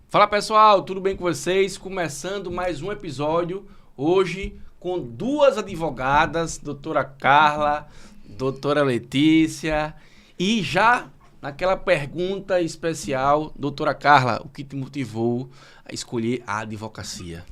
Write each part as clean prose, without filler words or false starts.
Fala pessoal, tudo bem com vocês? Começando mais um episódio, hoje com duas advogadas, doutora Carla, doutora Letícia, e já naquela pergunta especial, doutora Carla, o que te motivou a escolher a advocacia?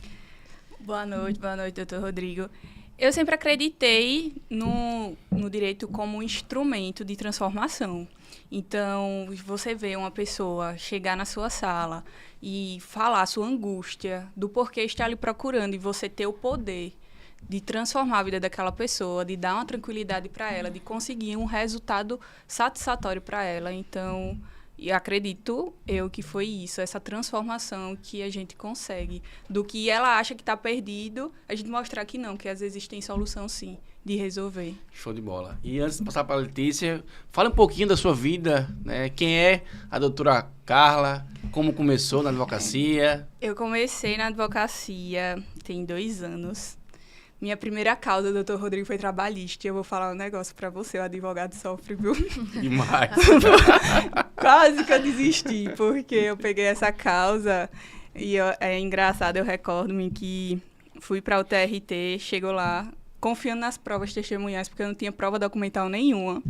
Boa noite, doutor Rodrigo. Eu sempre acreditei no direito como um instrumento de transformação. Então, você vê uma pessoa chegar na sua sala e falar a sua angústia, do porquê está lhe procurando, e você ter o poder de transformar a vida daquela pessoa, de dar uma tranquilidade para ela, de conseguir um resultado satisfatório para ela. Então, e acredito eu que foi isso, essa transformação que a gente consegue. Do que ela acha que está perdido, a gente mostrar que não, que às vezes tem solução sim, de resolver. Show de bola. E antes de passar para a Letícia, fala um pouquinho da sua vida, né? Quem é a doutora Carla? Como começou na advocacia? Eu comecei na advocacia tem 2 anos. Minha primeira causa, doutor Rodrigo, foi trabalhista. E eu vou falar um negócio pra você, o advogado sofre, viu? Demais. Quase que eu desisti, porque eu peguei essa causa e é engraçado, eu recordo-me que fui para o TRT, chegou lá, confiando nas provas testemunhais, porque eu não tinha prova documental nenhuma.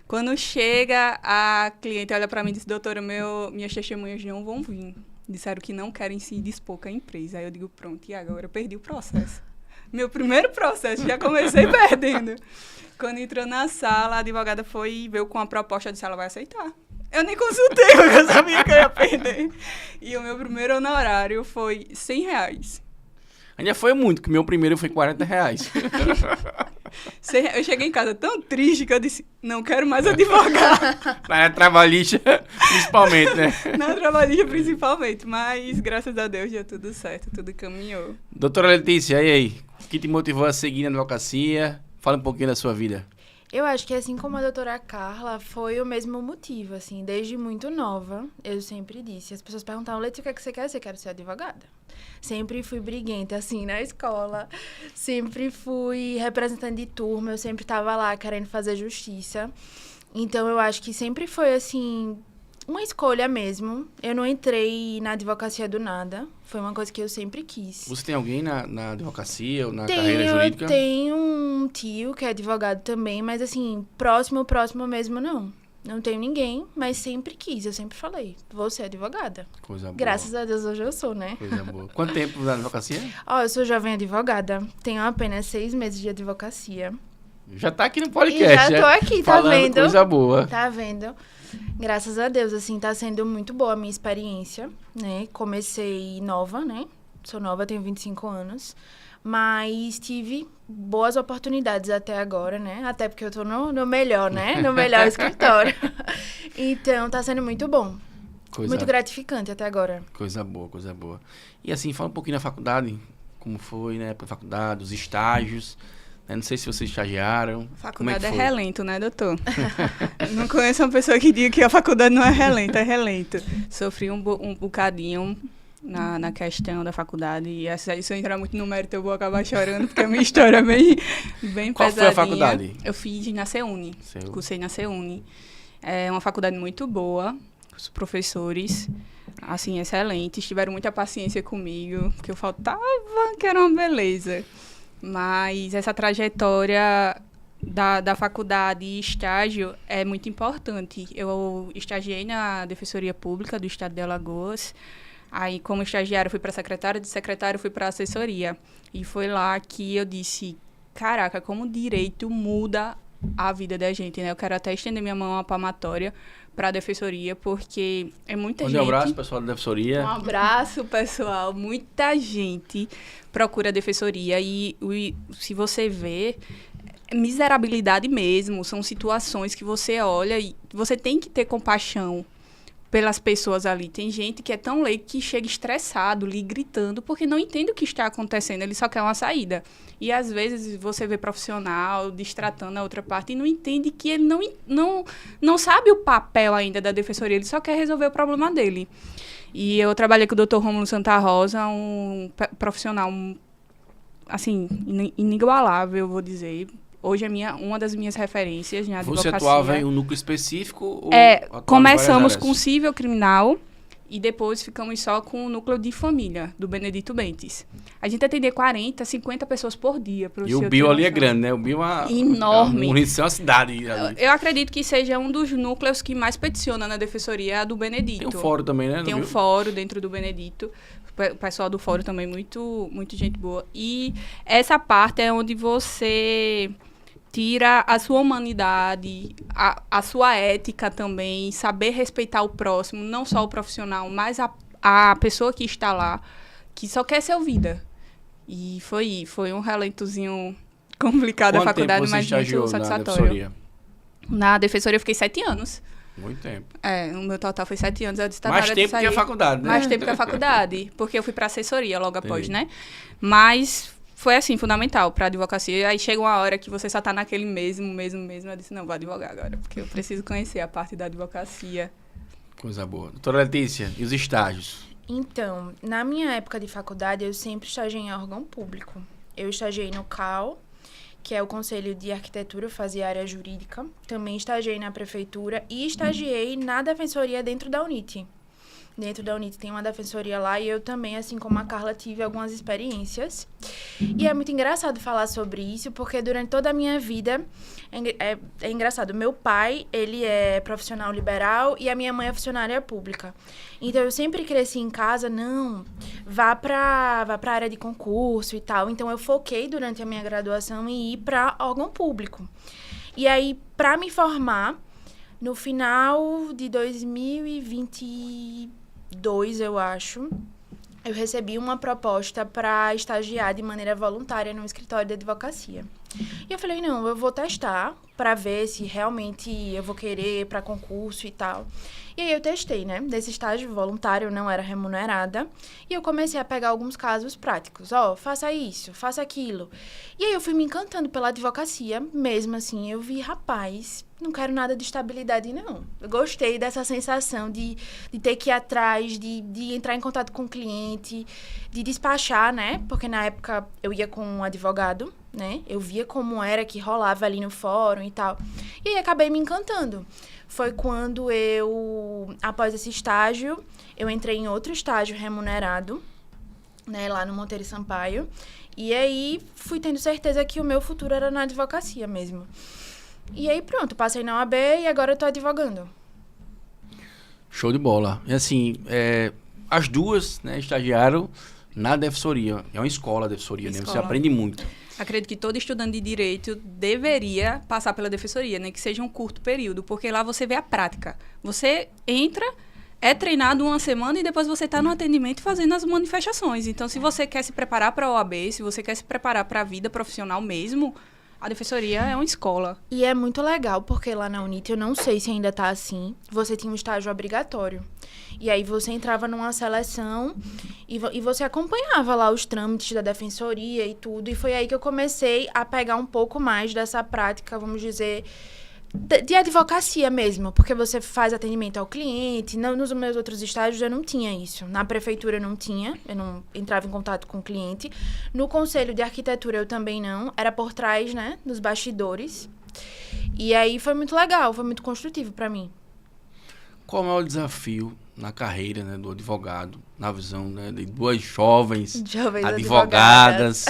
Quando chega, a cliente olha para mim e diz, doutora, minhas testemunhas não vão vir. Disseram que não querem se dispor com a empresa. Aí eu digo, pronto, e agora? Eu perdi o processo. Meu primeiro processo, já comecei perdendo. Quando entrou na sala, a advogada veio com a proposta, disse, ela vai aceitar. Eu nem consultei, porque eu sabia que eu ia perder. E o meu primeiro honorário foi R$100. Ainda foi muito, que o meu primeiro foi R$40. Eu cheguei em casa tão triste que eu disse, não quero mais advogar. Na área trabalhista, principalmente, né? Na trabalhista, principalmente. Mas, graças a Deus, deu tudo certo, tudo caminhou. Doutora Letícia, e aí? O que te motivou a seguir na advocacia? Fala um pouquinho da sua vida. Eu acho que, assim como a doutora Carla, foi o mesmo motivo, assim, desde muito nova, eu sempre disse. As pessoas perguntavam, Letícia, o que é que você quer? Você quer ser advogada? Sempre fui briguenta, assim, na escola. Sempre fui representante de turma, eu sempre estava lá querendo fazer justiça. Então, eu acho que sempre foi, assim, uma escolha mesmo. Eu não entrei na advocacia do nada. Foi uma coisa que eu sempre quis. Você tem alguém na advocacia ou na carreira jurídica? Eu tenho um tio que é advogado também, mas assim, próximo mesmo não. Não tenho ninguém, mas sempre quis. Eu sempre falei, vou ser advogada. Coisa boa. Graças a Deus hoje eu sou, né? Coisa boa. Quanto tempo na advocacia? Eu sou jovem advogada. Tenho apenas 6 meses de advocacia. Já tá aqui no podcast. E já tô aqui, tá falando vendo? Coisa boa. Tá vendo? Graças a Deus, assim, tá sendo muito boa a minha experiência, né? Comecei nova, né? Sou nova, tenho 25 anos. Mas tive boas oportunidades até agora, né? Até porque eu tô no melhor, né? No melhor escritório. Então, tá sendo muito bom. Muito gratificante até agora. Coisa boa, coisa boa. E assim, fala um pouquinho da faculdade. Como foi, né? Pra faculdade, os estágios. Não sei se vocês estagiaram. A faculdade é relento, né, doutor? Não conheço uma pessoa que diga que a faculdade não é relento, é relento. Sofri um bocadinho na questão da faculdade. E se eu entrar muito no mérito, eu vou acabar chorando, porque a minha história é bem Qual pesadinha. foi a faculdade? Eu fiz na CEUNI. Cursei na CEUNI. É uma faculdade muito boa. Os professores, assim, excelentes. Tiveram muita paciência comigo, porque eu faltava, que era uma beleza. Mas essa trajetória da faculdade e estágio é muito importante. Eu estagiei na Defensoria Pública do Estado de Alagoas. Aí, como estagiária, fui para secretária, de secretária fui para assessoria. E foi lá que eu disse, caraca, como o direito muda a vida da gente, né? Eu quero até estender minha mão à palmatória para a defensoria, porque é muita gente... Um abraço, pessoal da defensoria. Um abraço, pessoal. Muita gente procura a defensoria e se você vê, é miserabilidade mesmo. São situações que você olha e você tem que ter compaixão pelas pessoas ali. Tem gente que é tão leigo que chega estressado, lhe gritando, porque não entende o que está acontecendo, ele só quer uma saída. E às vezes você vê profissional destratando a outra parte e não entende que ele não sabe o papel ainda da defensoria, ele só quer resolver o problema dele. E eu trabalhei com o Dr. Rômulo Santa Rosa, um profissional, assim, inigualável, eu vou dizer. Hoje é uma das minhas referências na advocacia. Você atuava em um núcleo específico? Ou começamos com cível criminal e depois ficamos só com o núcleo de família do Benedito Bentes. A gente atendia 40, 50 pessoas por dia. E o Bio ali é grande, né? O Bio é enorme. É uma cidade. Ali. Eu acredito que seja um dos núcleos que mais peticiona na defensoria, a do Benedito. Tem um fórum também, né? Tem um fórum dentro do Benedito. O pessoal do fórum também, muito gente boa. E essa parte é onde você tira a sua humanidade, a sua ética também, saber respeitar o próximo, não só o profissional, mas a pessoa que está lá, que só quer ser ouvida. E foi um relentozinho complicado a faculdade, mas muito satisfatório. Na defensoria eu fiquei 7 anos. Muito tempo. O meu total foi 7 anos. Eu disse, mais tempo que a faculdade, né? Mais tempo que a faculdade, porque eu fui para assessoria logo após, né? Mas foi, assim, fundamental para advocacia. Aí chega uma hora que você só tá naquele mesmo. Eu disse, não, vou advogar agora, porque eu preciso conhecer a parte da advocacia. Coisa boa. Doutora Letícia, e os estágios? Então, na minha época de faculdade, eu sempre estagiei em órgão público. Eu estagiei no CAL, que é o Conselho de Arquitetura, eu fazia área jurídica. Também estagiei na prefeitura e estagiei na defensoria dentro da UNIT. Dentro da UNIT tem uma defensoria lá e eu também, assim como a Carla, tive algumas experiências. E é muito engraçado falar sobre isso, porque durante toda a minha vida, é engraçado, meu pai, ele é profissional liberal e a minha mãe é funcionária pública. Então, eu sempre cresci em casa, não, vá pra área de concurso e tal. Então, eu foquei durante a minha graduação em ir para órgão público. E aí, para me formar, no final de 2022, eu acho, eu recebi uma proposta para estagiar de maneira voluntária no escritório de advocacia. E eu falei, não, eu vou testar para ver se realmente eu vou querer para concurso e tal. E aí eu testei, né? Desse estágio voluntário, eu não era remunerada. E eu comecei a pegar alguns casos práticos. Faça isso, faça aquilo. E aí eu fui me encantando pela advocacia. Mesmo assim, eu vi, rapaz, não quero nada de estabilidade, não. Eu gostei dessa sensação de ter que ir atrás, de entrar em contato com o cliente, de despachar, né? Porque na época eu ia com um advogado, né? Eu via como era que rolava ali no fórum e tal. E aí acabei me encantando. Foi quando após esse estágio, eu entrei em outro estágio remunerado, né, lá no Monteiro e Sampaio. E aí, fui tendo certeza que o meu futuro era na advocacia mesmo. E aí, pronto, passei na OAB e agora eu tô advogando. Show de bola. E assim, as duas, né, estagiaram na defensoria. É uma escola a defensoria, né? Você aprende muito. Acredito que todo estudante de direito deveria passar pela defensoria, né? Que seja um curto período, porque lá você vê a prática. Você entra, é treinado uma semana e depois você está no atendimento fazendo as manifestações. Então, se você quer se preparar para a OAB, se você quer se preparar para a vida profissional mesmo, a defensoria é uma escola. E é muito legal, porque lá na UNIT, eu não sei se ainda tá assim, você tinha um estágio obrigatório. E aí você entrava numa seleção e você acompanhava lá os trâmites da defensoria e tudo. E foi aí que eu comecei a pegar um pouco mais dessa prática, vamos dizer, de advocacia mesmo. Porque você faz atendimento ao cliente. Nos meus outros estágios eu não tinha isso. Na prefeitura eu não tinha, eu não entrava em contato com o cliente. No Conselho de Arquitetura eu também não. Era por trás, né, nos bastidores. E aí foi muito legal, foi muito construtivo para mim. Qual é o maior desafio na carreira, né, do advogado, na visão, né, de duas jovens advogadas?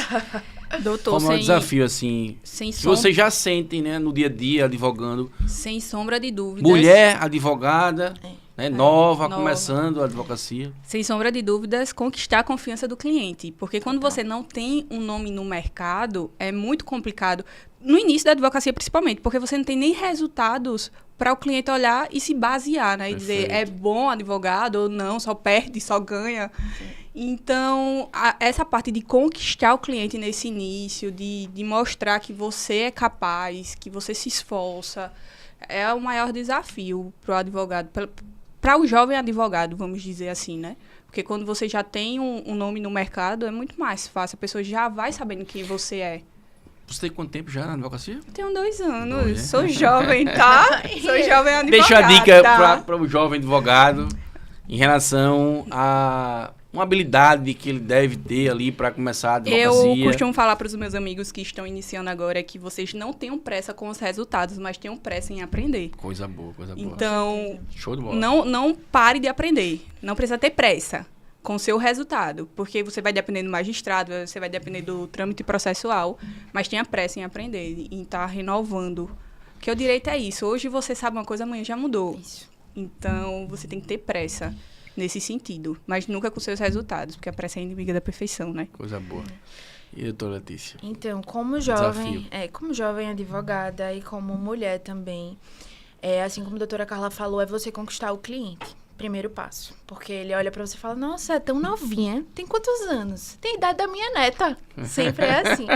Doutor, qual é o maior desafio, assim, que vocês já sentem, né, no dia a dia, advogando? Sem sombra de dúvidas. Mulher advogada, né, nova, começando a advocacia. Sem sombra de dúvidas, conquistar a confiança do cliente. Porque quando você não tem um nome no mercado, é muito complicado. No início da advocacia, principalmente, porque você não tem nem resultados para o cliente olhar e se basear, né? E dizer, é bom advogado ou não, só perde, só ganha. Sim. Então, essa parte de conquistar o cliente nesse início, de mostrar que você é capaz, que você se esforça, é o maior desafio para o advogado, para o jovem advogado, vamos dizer assim, né? Porque quando você já tem um nome no mercado, é muito mais fácil, a pessoa já vai sabendo quem você é. Você tem quanto tempo já na advocacia? Tenho 2 anos. Sou jovem, tá? Sou jovem advogada. Deixa a dica para o jovem advogado em relação a uma habilidade que ele deve ter ali para começar a advocacia? Eu costumo falar para os meus amigos que estão iniciando agora que vocês não tenham pressa com os resultados, mas tenham pressa em aprender. Coisa boa, coisa boa. Então, Show de bola. não pare de aprender. Não precisa ter pressa com o seu resultado, porque você vai depender do magistrado, você vai depender do trâmite processual, mas tenha pressa em aprender, em estar renovando. Porque o direito é isso. Hoje você sabe uma coisa, amanhã já mudou. Isso. Então, você tem que ter pressa nesse sentido, mas nunca com seus resultados, porque a pressa é inimiga da perfeição, né? Coisa boa. E doutora Letícia? Então, como Desafio. jovem advogada e como mulher também, assim como a doutora Carla falou, é você conquistar o cliente. Primeiro passo. Porque ele olha pra você e fala, nossa, é tão novinha. Tem quantos anos? Tem a idade da minha neta. Sempre é assim.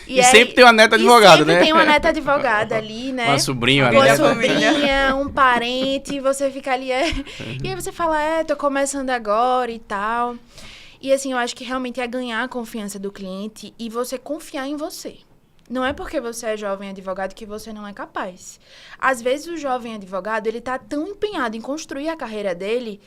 E sempre tem uma neta advogada, né? Sempre tem uma neta advogada ali, né? Uma sobrinha, Uma neta. sobrinha, um parente, você fica ali... E aí você fala, tô começando agora e tal. E assim, eu acho que realmente é ganhar a confiança do cliente e você confiar em você. Não é porque você é jovem advogado que você não é capaz. Às vezes o jovem advogado, ele tá tão empenhado em construir a carreira dele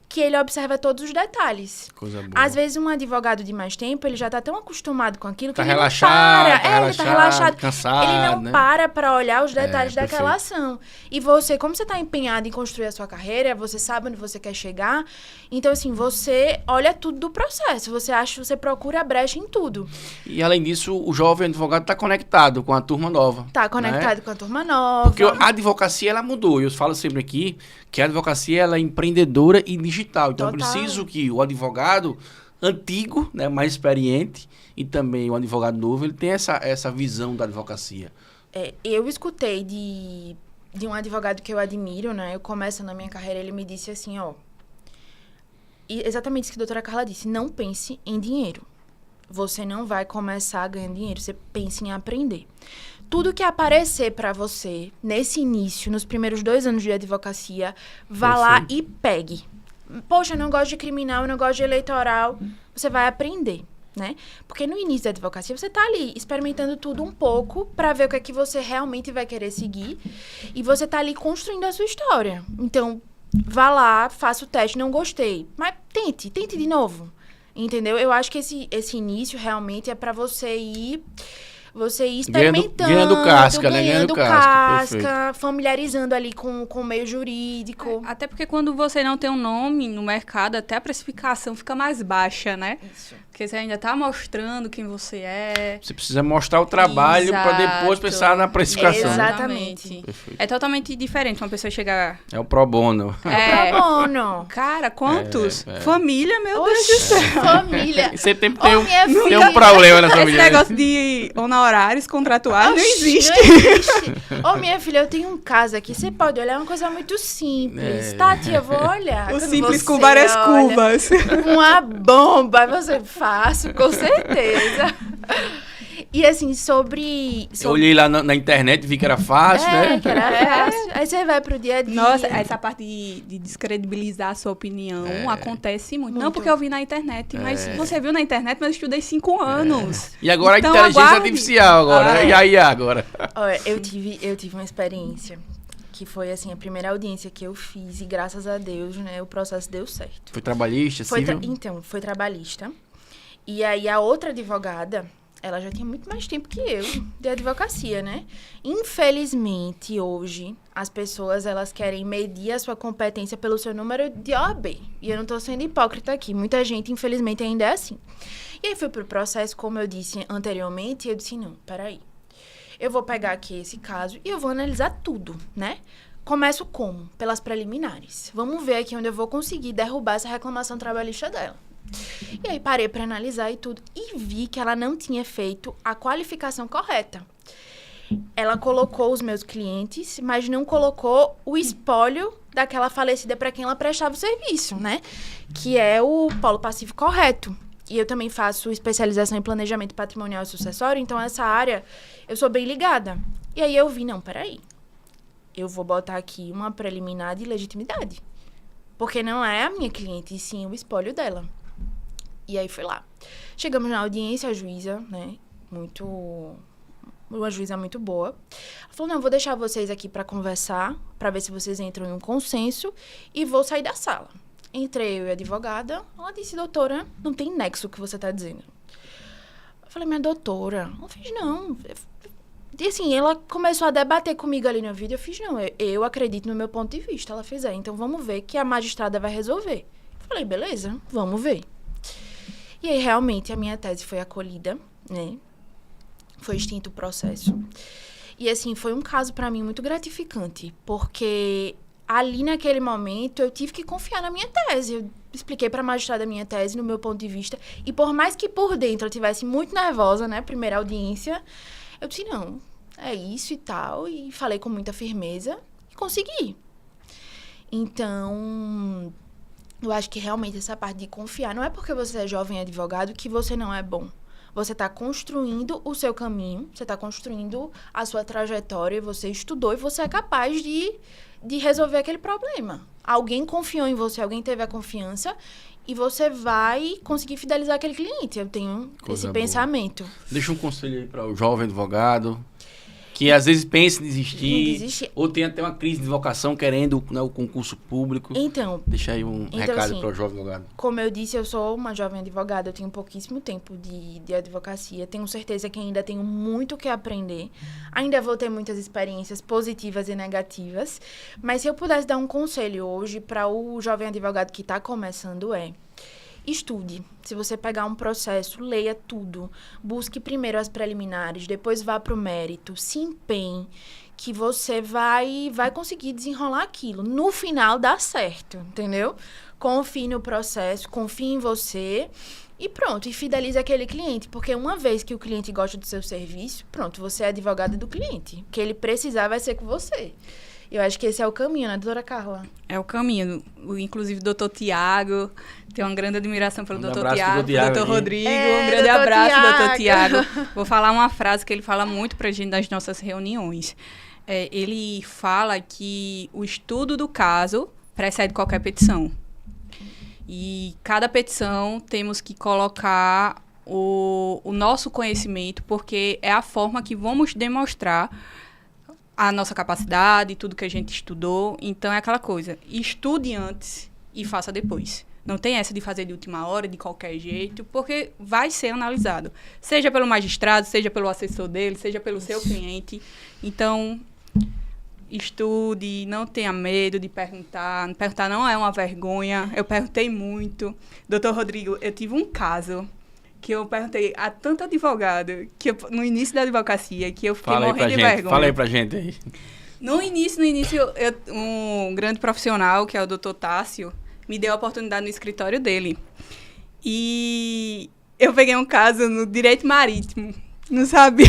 que ele observa todos os detalhes. Coisa boa. Às vezes um advogado de mais tempo, ele já tá tão acostumado com aquilo que Tá ele relaxado, não para. Ele tá relaxado. Cansado, ele não né? para olhar os detalhes daquela perfeito. ação. E você, como você tá empenhado em construir a sua carreira, você sabe onde você quer chegar, então assim, você olha tudo do processo, você procura a brecha em tudo. E além disso, o jovem advogado está conectado com a turma nova. Tá conectado com a turma nova. Porque a advocacia, ela mudou. Eu falo sempre aqui que a advocacia, ela é empreendedora e digital. Então, eu Total. preciso que o advogado antigo, né, mais experiente, e também o advogado novo, ele tenha essa visão da advocacia. Eu escutei de um advogado que eu admiro, né? Eu começo na minha carreira, ele me disse assim, e exatamente isso que a doutora Carla disse, não pense em dinheiro. Você não vai começar ganhando dinheiro, você pensa em aprender. Tudo que aparecer para você nesse início, nos primeiros 2 anos de advocacia, vá lá e pegue. Poxa, eu não gosto de criminal, eu não gosto de eleitoral. Você vai aprender, né? Porque no início da advocacia, você tá ali experimentando tudo um pouco para ver o que é que você realmente vai querer seguir. E você tá ali construindo a sua história. Então, vá lá, faça o teste, não gostei. Mas tente de novo. Entendeu? Eu acho que esse início realmente é para você ir experimentando. Ganhando casca, né? Ganhando Casca, casca, familiarizando ali com o meio jurídico. Até porque quando você não tem um nome no mercado, até a precificação fica mais baixa, né? Isso. Porque você ainda tá mostrando quem você é. Você precisa mostrar o trabalho para depois Exato. pensar na precificação. Exatamente. Perfeito. É totalmente diferente uma pessoa chegar... É o pro bono. Tá bom, não. Cara, quantos? Família, meu Deus do Oxi, céu. família. E sempre Ô, minha tem filha. um problema na Esse família. negócio de honorários contratuais não Oxi, existe. Não existe. Ô, minha filha, eu tenho um caso aqui. Você pode olhar, é uma coisa muito simples. Tá, tia, eu vou olhar. O Quando simples você com várias olha, curvas. Uma bomba, você fácil, com certeza. E assim, sobre... Eu olhei lá na internet e vi que era fácil, né? que era fácil. Aí você vai pro dia a dia. Nossa, essa parte de descredibilizar a sua opinião acontece muito. Não porque eu vi na internet, mas você viu na internet, mas eu estudei 5 anos. E agora Então, a inteligência aguarde. artificial agora, né? E aí agora? Olha, eu tive uma experiência que foi, assim, a primeira audiência que eu fiz e, graças a Deus, né, o processo deu certo. Foi trabalhista, civil? Então, foi trabalhista. E aí, a outra advogada, ela já tinha muito mais tempo que eu de advocacia, né? Infelizmente, hoje, as pessoas, elas querem medir a sua competência pelo seu número de OAB. E eu não tô sendo hipócrita aqui. Muita gente, infelizmente, ainda é assim. E aí, fui pro processo, como eu disse anteriormente, e eu disse, não, peraí. Eu vou pegar aqui esse caso e eu vou analisar tudo, né? Começo como? Pelas preliminares. Vamos ver aqui onde eu vou conseguir derrubar essa reclamação trabalhista dela. E aí parei para analisar e tudo e vi que ela não tinha feito a qualificação correta. Ela colocou os meus clientes, mas não colocou o espólio daquela falecida para quem ela prestava o serviço, né? Que é o polo passivo correto. E eu também faço especialização em planejamento patrimonial e sucessório, então essa área eu sou bem ligada. E aí eu vi, não, peraí. Eu vou botar aqui uma preliminar de legitimidade. Porque não é a minha cliente, e sim o espólio dela. E aí fui lá. Chegamos na audiência, a juíza, né, uma juíza muito boa. Ela falou, não, vou deixar vocês aqui para conversar, para ver se vocês entram em um consenso, e vou sair da sala. Entrei eu e a advogada. Ela disse, doutora, não tem nexo o que você tá dizendo. Eu falei, minha doutora, não fiz não. E assim, ela começou a debater comigo ali no vídeo. Eu fiz, não, eu acredito no meu ponto de vista. Ela fez, então vamos ver que a magistrada vai resolver. Eu falei, beleza, vamos ver. E aí, realmente, a minha tese foi acolhida, né? Foi extinto o processo. E, assim, foi um caso para mim muito gratificante, porque ali naquele momento eu tive que confiar na minha tese. Eu expliquei para a magistrada a minha tese, no meu ponto de vista, e por mais que por dentro eu estivesse muito nervosa, né? Primeira audiência, eu disse, não, é isso e tal, e falei com muita firmeza e consegui. Então, eu acho que realmente essa parte de confiar, não é porque você é jovem advogado que você não é bom. Você está construindo o seu caminho, você está construindo a sua trajetória, você estudou e você é capaz de resolver aquele problema. Alguém confiou em você, alguém teve a confiança e você vai conseguir fidelizar aquele cliente. Eu tenho esse pensamento. Deixa um conselho aí para o jovem advogado que às vezes pensa em desistir, ou tem até uma crise de vocação querendo, né, o concurso público. Então, deixa aí um recado assim, para o jovem advogado. Como eu disse, eu sou uma jovem advogada, eu tenho pouquíssimo tempo de advocacia, tenho certeza que ainda tenho muito o que aprender, ainda vou ter muitas experiências positivas e negativas, mas se eu pudesse dar um conselho hoje para o jovem advogado que está começando estude. Se você pegar um processo, leia tudo. Busque primeiro as preliminares, depois vá para o mérito. Se empenhe, que você vai conseguir desenrolar aquilo. No final, dá certo, entendeu? Confie no processo, confie em você e pronto. E fidelize aquele cliente, porque uma vez que o cliente gosta do seu serviço, pronto, você é advogada do cliente. O que ele precisar vai ser com você. Eu acho que esse é o caminho, né, doutora Carla? É o caminho. Inclusive, o doutor Tiago, tenho uma grande admiração pelo doutor Tiago, pelo doutor Rodrigo. Um grande abraço, doutor Tiago. Vou falar uma frase que ele fala muito pra gente nas nossas reuniões. Ele fala que o estudo do caso precede qualquer petição. E cada petição temos que colocar o nosso conhecimento, porque é a forma que vamos demonstrar a nossa capacidade, tudo que a gente estudou. Então, é aquela coisa, estude antes e faça depois. Não tem essa de fazer de última hora, de qualquer jeito, porque vai ser analisado. Seja pelo magistrado, seja pelo assessor dele, seja pelo seu cliente. Então, estude, não tenha medo de perguntar. Perguntar não é uma vergonha. Eu perguntei muito. Doutor Rodrigo, eu tive um caso que eu perguntei a tanto advogado, que no início da advocacia, que eu fiquei morrendo de vergonha. Fala aí pra gente aí. No início, um grande profissional, que é o doutor Tássio, me deu a oportunidade no escritório dele. E eu peguei um caso no direito marítimo. Não sabia.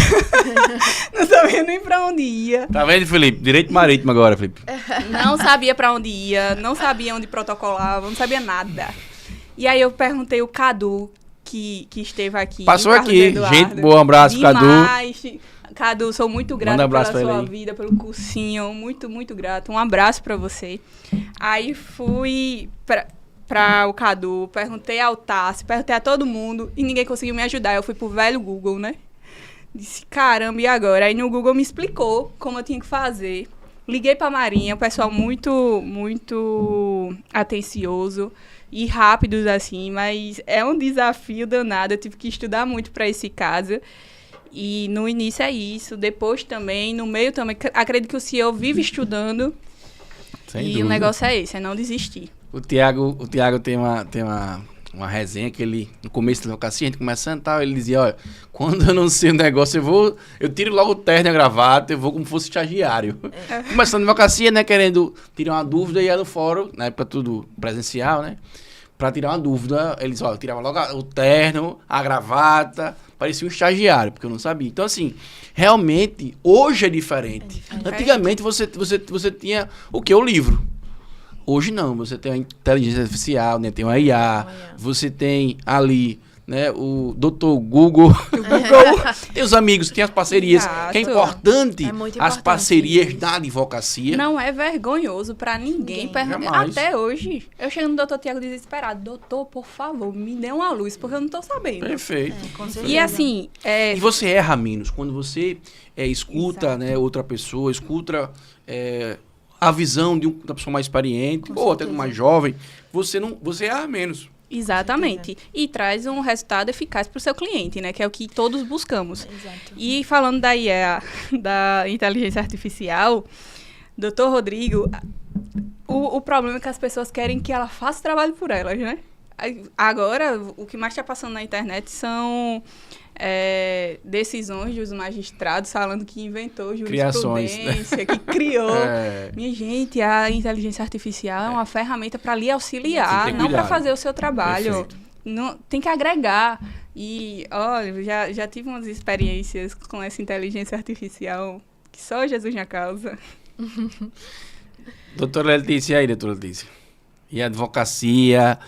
Não sabia nem pra onde ia. Tá vendo, Felipe? Direito marítimo agora, Felipe. Não sabia pra onde ia, não sabia onde protocolava, não sabia nada. E aí eu perguntei o Cadu, que esteve aqui. Passou aqui. Gente, bom abraço, demais. Cadu. Cadu, sou muito grata pela sua vida, pelo cursinho. Muito, muito grata. Um abraço pra você. Aí fui pra o Cadu, perguntei ao Tássio, perguntei a todo mundo e ninguém conseguiu me ajudar. Eu fui pro velho Google, né? Disse, caramba, e agora? Aí no Google me explicou como eu tinha que fazer. Liguei pra Marinha, o pessoal muito, muito atencioso e rápidos, assim, mas é um desafio danado. Eu tive que estudar muito para esse caso. E no início é isso, depois também, no meio também. Acredito que o CEO vive estudando. Sem e dúvida. O negócio é esse, é não desistir. O Tiago tem uma resenha que ele, no começo da advocacia, a gente começando e tal, ele dizia, olha, quando eu não sei o negócio, eu tiro logo o terno e a gravata, eu vou como fosse estagiário. Começando a advocacia, né, querendo tirar uma dúvida, ia no fórum, na época tudo presencial, né, pra tirar uma dúvida, eles, olha, eu tirava logo o terno, a gravata, parecia um estagiário, porque eu não sabia. Então, assim, realmente, hoje é diferente. Antigamente, você tinha o que? O livro. Hoje não, você tem a inteligência artificial, né? Tem o IA, você tem ali, né, o Dr. Google, tem os amigos, tem as parcerias, Exato. que é importante, muito as importante parcerias isso. da advocacia. Não é vergonhoso pra ninguém. Jamais. Até hoje, eu chego no doutor Tiago desesperado. Doutor, por favor, me dê uma luz, porque eu não tô sabendo. Perfeito. Com certeza. E assim, E você erra menos, quando você escuta, Exato. né, outra pessoa, escuta a visão da pessoa mais experiente, Com ou até certeza. do mais jovem, você erra menos. Exatamente. E traz um resultado eficaz para o seu cliente, né? Que é o que todos buscamos. Exato. E falando da IA, da inteligência artificial, doutor Rodrigo, o problema é que as pessoas querem que ela faça o trabalho por elas, né? Agora, o que mais está passando na internet são decisões dos magistrados falando que inventou jurisprudência, que criou. Minha gente, a inteligência artificial é uma ferramenta para lhe auxiliar, não para fazer o seu trabalho. Não, tem que agregar. E, olha, já tive umas experiências com essa inteligência artificial que só Jesus na causa. Doutora Letícia, e aí, doutora Letícia? E a advocacia,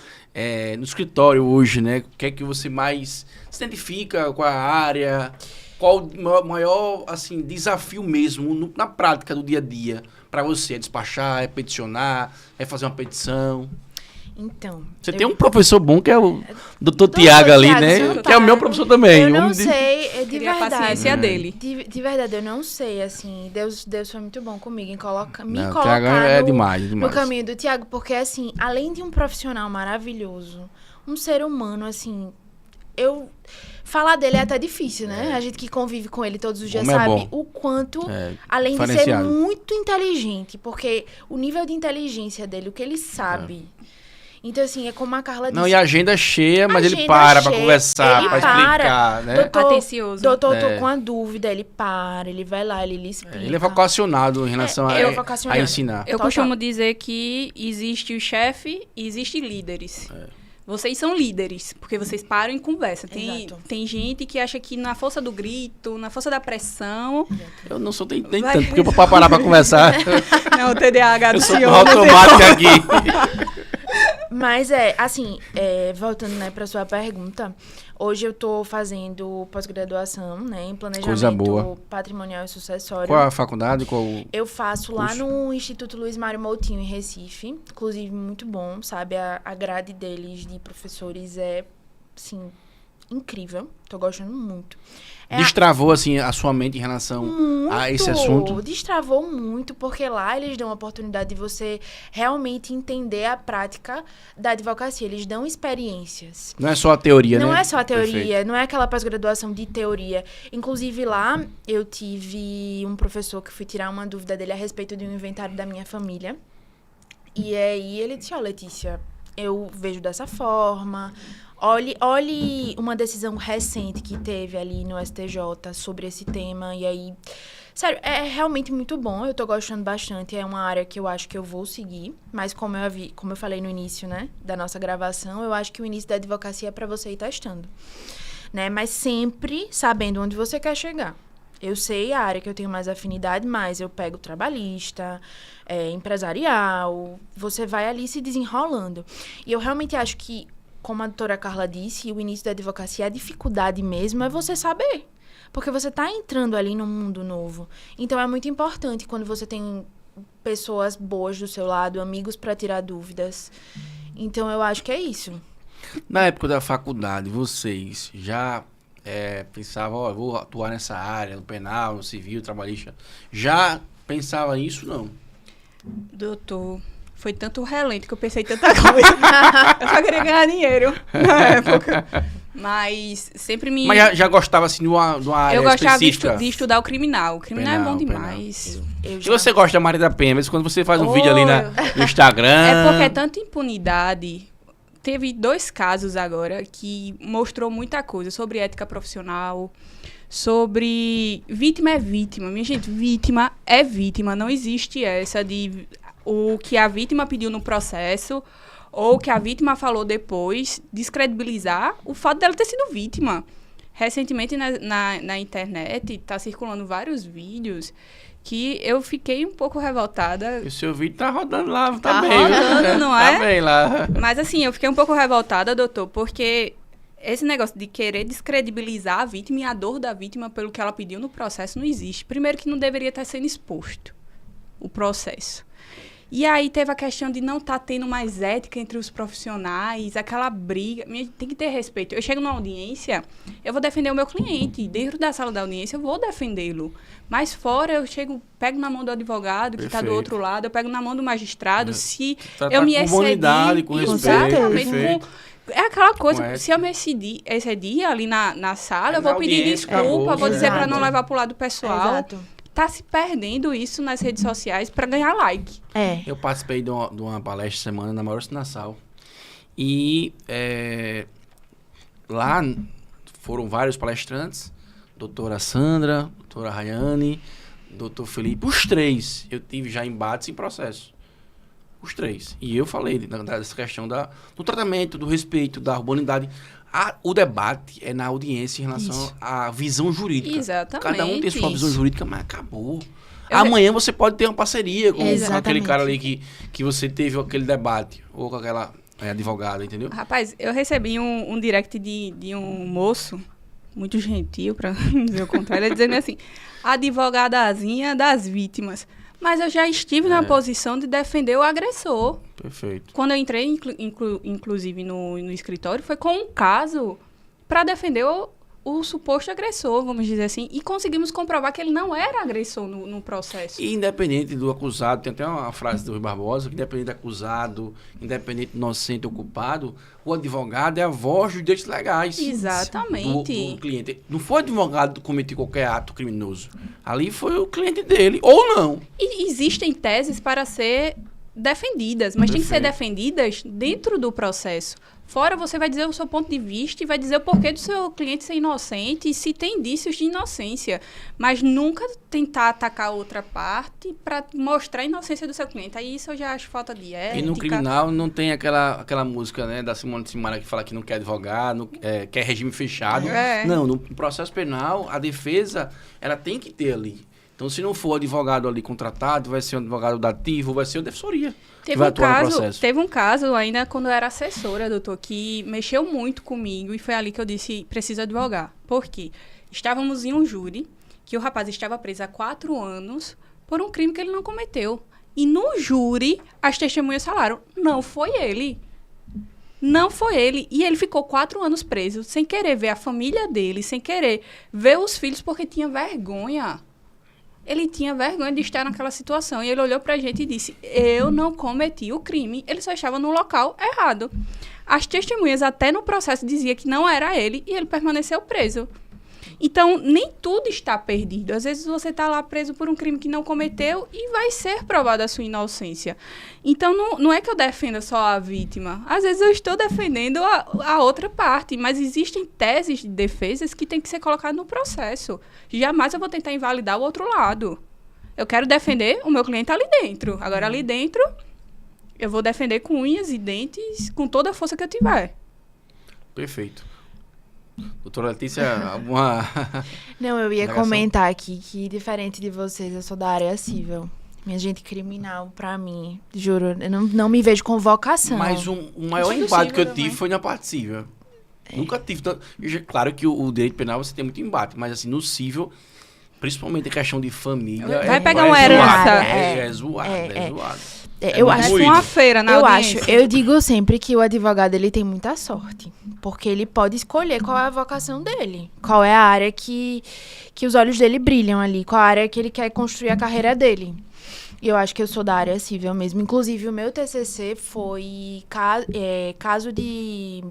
no escritório hoje, né? O que é que você mais se identifica com a área? Qual o maior, assim, desafio mesmo na prática do dia a dia para você? É despachar, é peticionar, é fazer uma petição? Então... Você tem um professor bom que é o doutor Tiago ali, né? Que é o meu professor também. Eu não sei, de Queria a verdade. paciência dele. De verdade, eu não sei, assim. Deus foi muito bom comigo em me colocar Tiago é demais. no caminho do Tiago. Porque, assim, além de um profissional maravilhoso, um ser humano, assim... Falar dele é até difícil, né? A gente que convive com ele todos os dias sabe o quanto, além de ser muito inteligente, porque o nível de inteligência dele, o que ele sabe... Então, assim, é como a Carla disse. Não, e a agenda é cheia, mas ele para pra conversar, pra explicar, né? Atencioso. Doutor, tô com uma dúvida, ele para, ele vai lá, ele lhe explica. Ele é vocacionado em relação a ensinar. Eu costumo dizer que existe o chefe e existe líderes. Vocês são líderes, porque vocês param e conversam. Tem gente que acha que na força do grito, na força da pressão... Eu não sou nem tanto, porque eu vou parar pra conversar. Não, o TDAH do senhor. Eu sou automático aqui. Mas assim, voltando, né, pra sua pergunta, hoje eu tô fazendo pós-graduação, né, em planejamento patrimonial e sucessório. Qual a faculdade? Eu faço lá no Instituto Luiz Mário Moutinho, em Recife, inclusive muito bom, sabe, a grade deles de professores é, assim, incrível, tô gostando muito. Destravou, assim, a sua mente em relação a esse assunto? Destravou muito, porque lá eles dão a oportunidade de você realmente entender a prática da advocacia. Eles dão experiências. Não é só a teoria, né? Não é só a teoria, não é aquela pós-graduação de teoria. Inclusive lá, eu tive um professor que fui tirar uma dúvida dele a respeito de um inventário da minha família. E aí ele disse, Letícia, eu vejo dessa forma... Olhe uma decisão recente que teve ali no STJ sobre esse tema. E aí, sério, é realmente muito bom. Eu tô gostando bastante. É uma área que eu acho que eu vou seguir. Mas como eu falei no início, né, da nossa gravação, eu acho que o início da advocacia é pra você ir testando. Né? Mas sempre sabendo onde você quer chegar. Eu sei a área que eu tenho mais afinidade, mas eu pego trabalhista, empresarial. Você vai ali se desenrolando. E eu realmente acho que, como a doutora Carla disse, o início da advocacia, a dificuldade mesmo é você saber. Porque você está entrando ali num mundo novo. Então, é muito importante quando você tem pessoas boas do seu lado, amigos para tirar dúvidas. Então, eu acho que é isso. Na época da faculdade, vocês já pensavam, eu vou atuar nessa área, no penal, no civil, trabalhista. Já pensava nisso, não? Doutor... Foi tanto relento que eu pensei tanta coisa. Eu só queria ganhar dinheiro na época. Mas sempre me... Mas já gostava, assim, de uma área específica? Eu gostava de estudar o criminal. O criminal é bom demais. Se você gosta da Maria da Penha, mas quando você faz um vídeo ali no Instagram... É porque é tanta impunidade. Teve 2 casos agora que mostrou muita coisa sobre ética profissional, sobre... Vítima é vítima. Minha gente, vítima é vítima. Não existe essa de... O que a vítima pediu no processo ou o que a vítima falou depois, descredibilizar o fato dela ter sido vítima. Recentemente na internet está circulando vários vídeos que eu fiquei um pouco revoltada. O seu vídeo tá rodando lá, tá bem. Rodando, não é? Tá bem lá. Mas assim, eu fiquei um pouco revoltada, doutor, porque esse negócio de querer descredibilizar a vítima e a dor da vítima pelo que ela pediu no processo não existe. Primeiro que não deveria estar sendo exposto o processo. E aí teve a questão de não estar tendo mais ética entre os profissionais, aquela briga. Tem que ter respeito. Eu chego numa audiência, eu vou defender o meu cliente. Dentro da sala da audiência, eu vou defendê-lo. Mas fora, eu pego na mão do advogado, que está do outro lado, eu pego na mão do magistrado. Se eu me excedi... Com humanidade, com respeito. É aquela coisa, se eu me excedi ali na sala, eu vou pedir desculpa, vou dizer para não levar para o lado pessoal. Exato. Tá se perdendo isso nas redes sociais para ganhar like. Eu participei de uma palestra semana na Maurício Nassau. E lá foram vários palestrantes. Doutora Sandra, doutora Rayane, doutor Felipe. Os 3 eu tive já embates em processo. Os 3. E eu falei dessa questão do tratamento, do respeito, da urbanidade. O debate é na audiência em relação à visão jurídica. Exatamente. Cada um tem sua visão jurídica, mas acabou. Amanhã você pode ter uma parceria com aquele cara ali que você teve aquele debate. Ou com aquela advogada, entendeu? Rapaz, eu recebi um direct de um moço, muito gentil, para dizer o contrário, dizendo assim, advogadazinha das vítimas. Mas eu já estive na posição de defender o agressor. Perfeito. Quando eu entrei, inclusive, no escritório, foi com um caso para defender o suposto agressor, vamos dizer assim, e conseguimos comprovar que ele não era agressor no processo. E independente do acusado, tem até uma frase do Rui Barbosa, que independente do acusado, independente do inocente ou culpado, o advogado é a voz dos direitos legais. Exatamente. Do cliente. Não foi o advogado que cometeu qualquer ato criminoso. Ali foi o cliente dele, ou não. E existem teses para ser defendidas, mas tem que ser defendidas dentro do processo. Fora, você vai dizer o seu ponto de vista e vai dizer o porquê do seu cliente ser inocente e se tem indícios de inocência. Mas nunca tentar atacar a outra parte para mostrar a inocência do seu cliente. Aí isso eu já acho falta de ética. E no criminal não tem aquela música, né, da Simone Simara que fala que não quer advogado, quer regime fechado. Não, no processo penal, a defesa, ela tem que ter ali. Então, se não for o advogado ali contratado, vai ser o advogado dativo, vai ser a defensoria que vai atuar no processo. Teve um caso, ainda quando eu era assessora, doutor, que mexeu muito comigo e foi ali que eu disse, preciso advogar. Por quê? Estávamos em um júri, que o rapaz estava preso há 4 anos por um crime que ele não cometeu. E no júri, as testemunhas falaram, não foi ele. Não foi ele. E ele ficou 4 anos preso, sem querer ver a família dele, sem querer ver os filhos, porque tinha vergonha. Ele tinha vergonha de estar naquela situação. E ele olhou pra gente e disse, eu não cometi o crime. Ele só estava no local errado. As testemunhas, até no processo, diziam que não era ele e ele permaneceu preso. Então, nem tudo está perdido. Às vezes, você está lá preso por um crime que não cometeu e vai ser provada a sua inocência. Então, não é que eu defenda só a vítima. Às vezes, eu estou defendendo a outra parte. Mas existem teses de defesas que têm que ser colocadas no processo. Jamais eu vou tentar invalidar o outro lado. Eu quero defender o meu cliente ali dentro. Agora, ali dentro, eu vou defender com unhas e dentes, com toda a força que eu tiver. Perfeito. Doutora Letícia, alguma... Não, eu ia comentar aqui que, diferente de vocês, eu sou da área civil. Minha gente, criminal, pra mim, juro, eu não me vejo com vocação. Mas o maior embate que eu tive foi na parte civil. Nunca tive tanto... Claro que o direito penal você tem muito embate, mas assim, no civil, principalmente a questão de família... Vai pegar uma herança. É zoado. Eu acho uma feira na audiência. Eu digo sempre que o advogado ele tem muita sorte, porque ele pode escolher qual é a vocação dele, qual é a área que os olhos dele brilham ali, qual a área que ele quer construir a carreira dele. E eu acho que eu sou da área civil mesmo. Inclusive, o meu TCC foi caso de...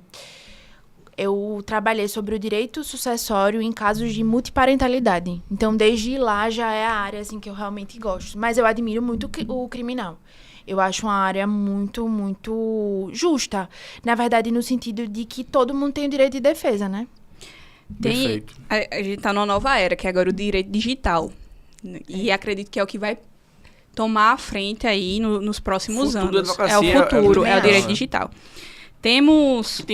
Eu trabalhei sobre o direito sucessório em casos de multiparentalidade. Então, desde lá, já é a área assim, que eu realmente gosto. Mas eu admiro muito o criminal. Eu acho uma área muito, muito justa. Na verdade, no sentido de que todo mundo tem o direito de defesa, né? Perfeito. A gente está numa nova era, que é agora o direito digital. E acredito que é o que vai tomar a frente aí nos próximos anos. É o futuro, é o direito digital. Tem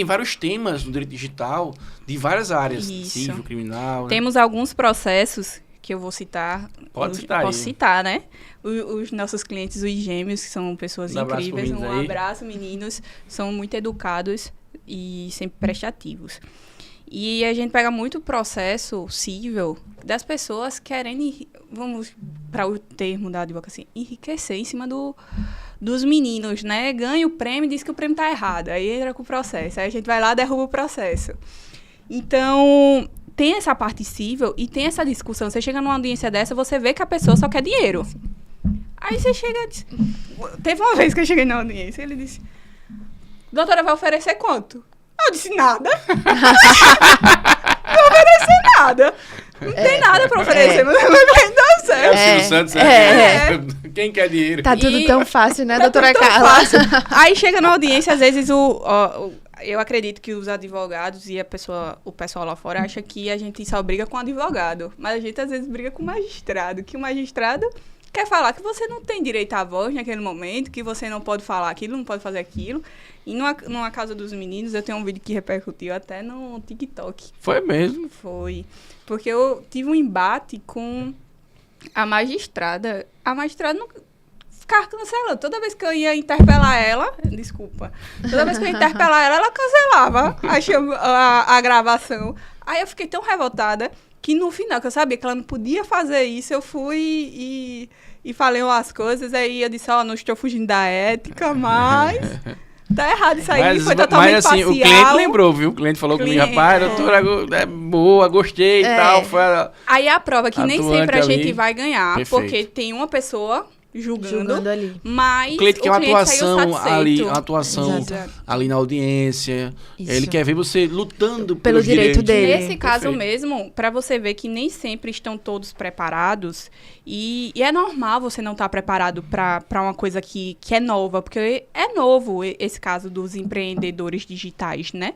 vários temas no direito digital, de várias áreas, civil, criminal. Temos alguns processos que eu vou citar. Posso citar, né? Os nossos clientes, os gêmeos, que são pessoas incríveis. Um abraço, meninos. São muito educados e sempre prestativos. E a gente pega muito processo civil das pessoas querendo, vamos para o termo da advocacia, enriquecer em cima do dos meninos, né? Ganha o prêmio e diz que o prêmio tá errado. Aí entra com o processo. Aí a gente vai lá e derruba o processo. Então, tem essa parte cível e tem essa discussão. Você chega numa audiência dessa, você vê que a pessoa só quer dinheiro. Aí você chega e diz... Teve uma vez que eu cheguei na audiência e ele disse... Doutora, vai oferecer quanto? Eu disse, nada. Não oferecer nada. Não tem nada pra oferecer, mas não vai dar certo. Silvio Santos, quem quer dinheiro? Tá tudo tão fácil, né, Tá doutora tudo tão Carla? fácil. Aí chega na audiência, às vezes eu acredito que os advogados e o pessoal lá fora acha que a gente só briga com advogado. Mas a gente às vezes briga com o magistrado. Que o magistrado quer falar que você não tem direito à voz naquele momento, que você não pode falar aquilo, não pode fazer aquilo. E numa casa dos meninos, eu tenho um vídeo que repercutiu até no TikTok. Foi mesmo? Foi. Porque eu tive um embate com a magistrada. A magistrada não ficava cancelando. Toda vez que eu ia interpelar ela... Desculpa. Toda vez que eu ia interpelar ela, ela cancelava a gravação. Aí eu fiquei tão revoltada que no final, que eu sabia que ela não podia fazer isso, eu fui e falei umas coisas. Aí eu disse, não estou fugindo da ética, mas... Tá errado isso aí, foi totalmente mas, assim, parcial. o cliente lembrou, viu? O cliente falou comigo, rapaz, doutora, é boa, gostei e tal. Foi aí a prova que nem sempre a gente vai ganhar, perfeito. Porque tem uma pessoa julgando ali. Mas o cliente quer uma atuação saiu ali, uma atuação Exato. ali na audiência. Isso. Ele quer ver você lutando Pelo pelos direito direitos. dele. Nesse caso Perfeito. mesmo, para você ver que nem sempre estão todos preparados, e é normal você não estar preparado para uma coisa que é nova, porque é novo esse caso dos empreendedores digitais, né?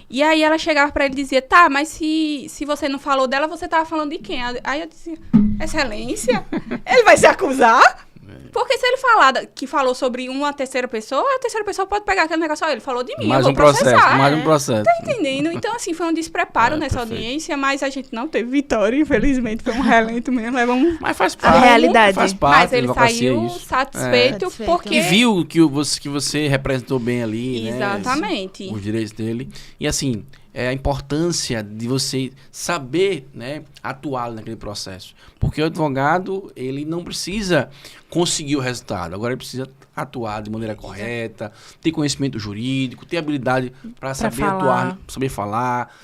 E aí ela chegava para ele e dizia, tá, mas se você não falou dela, você tava falando de quem? Aí eu dizia, excelência, ele vai se acusar? Porque se ele falar que falou sobre uma terceira pessoa, a terceira pessoa pode pegar aquele negócio, ele falou de mim, Mais eu vou um processo, processar. mais um processo. Tá entendendo? Então, assim, foi um despreparo nessa perfeito. audiência, mas a gente não teve vitória, infelizmente. Foi um relento mesmo. Levamos... Mas faz parte. realidade. Faz parte. Mas ele advocacia, saiu isso. satisfeito, Satisfeito. porque... E viu que você representou bem ali, né? Exatamente. Os direitos dele. E assim, a importância de você saber, né, atuar naquele processo. Porque o advogado, ele não precisa conseguir o resultado. Agora ele precisa atuar de maneira correta, ter conhecimento jurídico, ter habilidade para saber falar. atuar, saber falar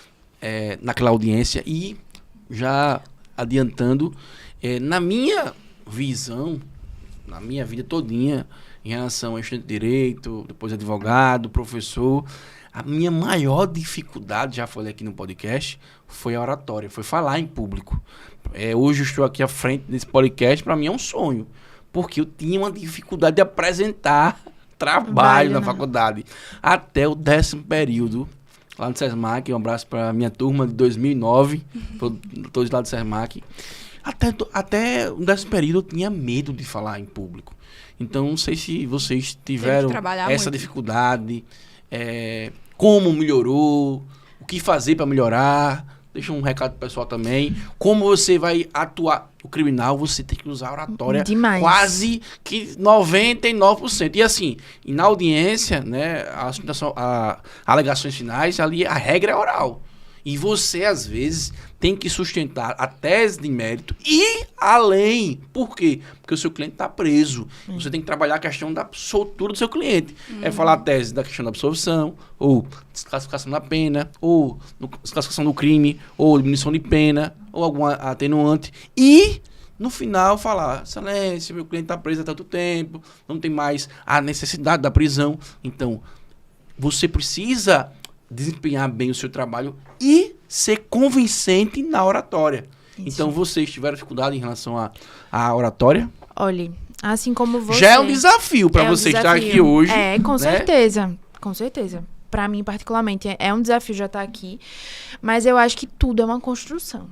naquela audiência. E já adiantando, na minha visão, na minha vida todinha, em relação a estudante de direito, depois advogado, professor, a minha maior dificuldade, já falei aqui no podcast, foi a oratória, foi falar em público. Hoje eu estou aqui à frente desse podcast, para mim é um sonho, porque eu tinha uma dificuldade de apresentar trabalho na faculdade. Até o 10º período, lá no SESMAC, um abraço para a minha turma de 2009, todos lá do SESMAC. Até o 10º período eu tinha medo de falar em público. Então, não sei se vocês tiveram essa dificuldade, como melhorou, o que fazer para melhorar. Deixa um recado pro pessoal também. Como você vai atuar o criminal, você tem que usar a oratória Demais. quase que 99%. E assim, e na audiência, né, as alegações finais, ali a regra é oral. E você, às vezes, tem que sustentar a tese de mérito e além. Por quê? Porque o seu cliente está preso. Você tem que trabalhar a questão da soltura do seu cliente. É falar a tese da questão da absolvição, ou desclassificação da pena, ou desclassificação do crime, ou diminuição de pena, ou alguma atenuante. E, no final, falar, excelência, meu cliente está preso há tanto tempo, não tem mais a necessidade da prisão. Então, você precisa desempenhar bem o seu trabalho e ser convincente na oratória. Isso. Então, vocês tiveram dificuldade em relação à oratória? Olha, assim como você... Já é um desafio para você estar aqui hoje. Com né? certeza. Com certeza. Para mim, particularmente, é um desafio já estar aqui. Mas eu acho que tudo é uma construção.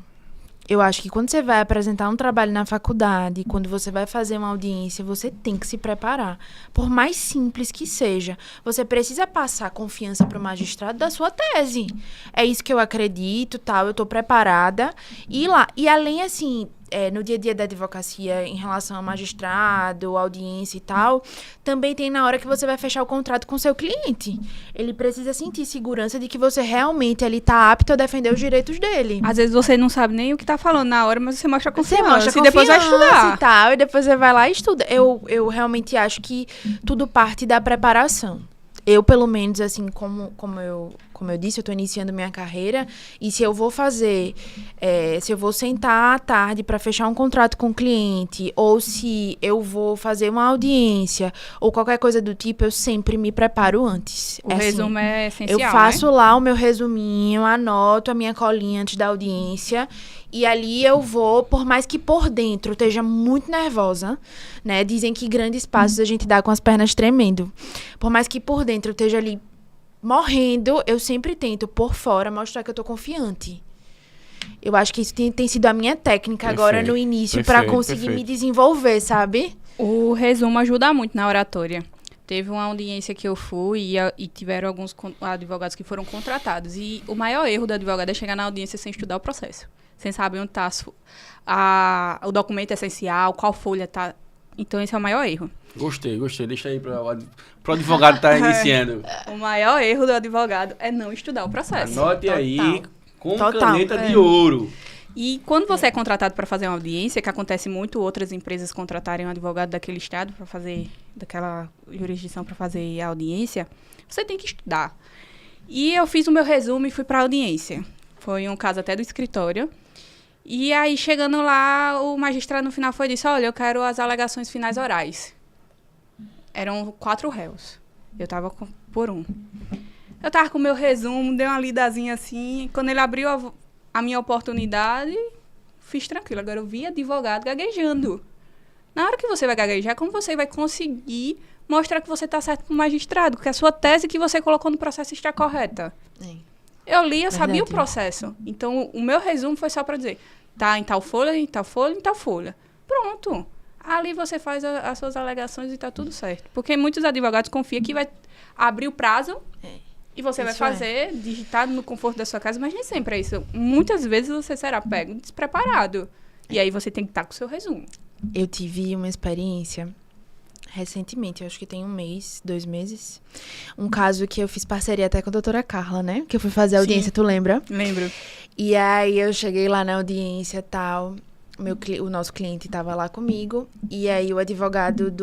Eu acho que quando você vai apresentar um trabalho na faculdade, quando você vai fazer uma audiência, você tem que se preparar. Por mais simples que seja, você precisa passar confiança para o magistrado da sua tese. É isso que eu acredito, tal, eu estou preparada. E além, assim, no dia a dia da advocacia, em relação a magistrado, audiência e tal, também tem na hora que você vai fechar o contrato com o seu cliente. Ele precisa sentir segurança de que você realmente está apto a defender os direitos dele. Às vezes você não sabe nem o que tá falando na hora, mas você mostra confiança. Você mostra e depois vai estudar. E tal, e depois você vai lá e estuda. Eu realmente acho que tudo parte da preparação. Eu, pelo menos, assim, como eu disse, eu tô iniciando minha carreira, e se eu vou fazer, se eu vou sentar à tarde para fechar um contrato com o cliente, ou se eu vou fazer uma audiência, ou qualquer coisa do tipo, eu sempre me preparo antes. O resumo é essencial, eu faço lá o meu resuminho, anoto a minha colinha antes da audiência, e ali eu vou, por mais que por dentro eu esteja muito nervosa, né? Dizem que grandes passos a gente dá com as pernas tremendo. Por mais que por dentro eu esteja ali morrendo, eu sempre tento, por fora, mostrar que eu tô confiante. Eu acho que isso tem sido a minha técnica agora no início para conseguir me desenvolver, sabe? O resumo ajuda muito na oratória. Teve uma audiência que eu fui e tiveram alguns advogados que foram contratados. E o maior erro do advogado é chegar na audiência sem estudar o processo. Sem saber onde está o documento essencial, qual folha está. Então, esse é o maior erro. Gostei. Deixa aí para o advogado estar iniciando. O maior erro do advogado é não estudar o processo. Anote aí com caneta de ouro. E quando você é contratado para fazer uma audiência, que acontece muito outras empresas contratarem um advogado daquele estado para fazer, daquela jurisdição para fazer a audiência, você tem que estudar. E eu fiz o meu resumo e fui para a audiência. Foi um caso até do escritório. E aí, chegando lá, o magistrado no final foi e disse, olha, eu quero as alegações finais orais. Eram 4 réus. Eu tava por um. Eu tava com o meu resumo, dei uma lidazinha assim. Quando ele abriu a minha oportunidade, fiz tranquilo. Agora eu vi advogado gaguejando. Na hora que você vai gaguejar, como você vai conseguir mostrar que você está certo com o magistrado? Que a sua tese que você colocou no processo está correta. Eu li, eu sabia o processo. Então, o meu resumo foi só para dizer, tá em tal folha, em tal folha, em tal folha. Pronto. Ali você faz as suas alegações e tá tudo certo. Porque muitos advogados confiam que vai abrir o prazo e você vai fazer, digitar no conforto da sua casa, mas nem sempre é isso. Muitas vezes você será pego despreparado. E aí você tem que estar com o seu resumo. Eu tive uma experiência recentemente, eu acho que tem 1 mês, 2 meses. Um caso que eu fiz parceria até com a doutora Carla, né? Que eu fui fazer a audiência, tu lembra? Lembro. E aí eu cheguei lá na audiência e tal. O nosso cliente estava lá comigo. E aí o advogado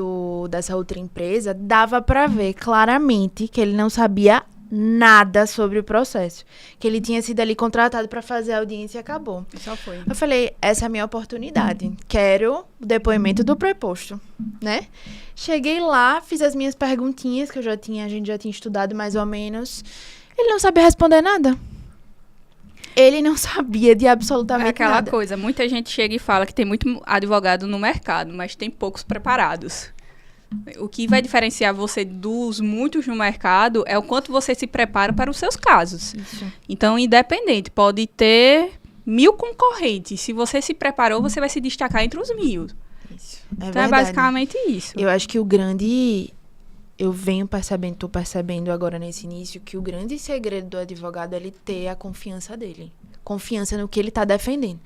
dessa outra empresa dava pra ver claramente que ele não sabia nada sobre o processo. Que ele tinha sido ali contratado para fazer a audiência e acabou. Só foi. Eu falei, essa é a minha oportunidade. Quero o depoimento do preposto, né? Cheguei lá, fiz as minhas perguntinhas, que a gente já tinha estudado mais ou menos. Ele não sabia responder nada. Ele não sabia de absolutamente nada. É aquela coisa, muita gente chega e fala que tem muito advogado no mercado, mas tem poucos preparados. O que vai diferenciar você dos muitos no mercado é o quanto você se prepara para os seus casos. Isso. Então, independente, pode ter 1000 concorrentes. Se você se preparou, você vai se destacar entre os 1000. Isso. Então, é basicamente isso. Eu acho que eu tô percebendo agora nesse início que o grande segredo do advogado é ele ter a confiança dele. Confiança no que ele tá defendendo.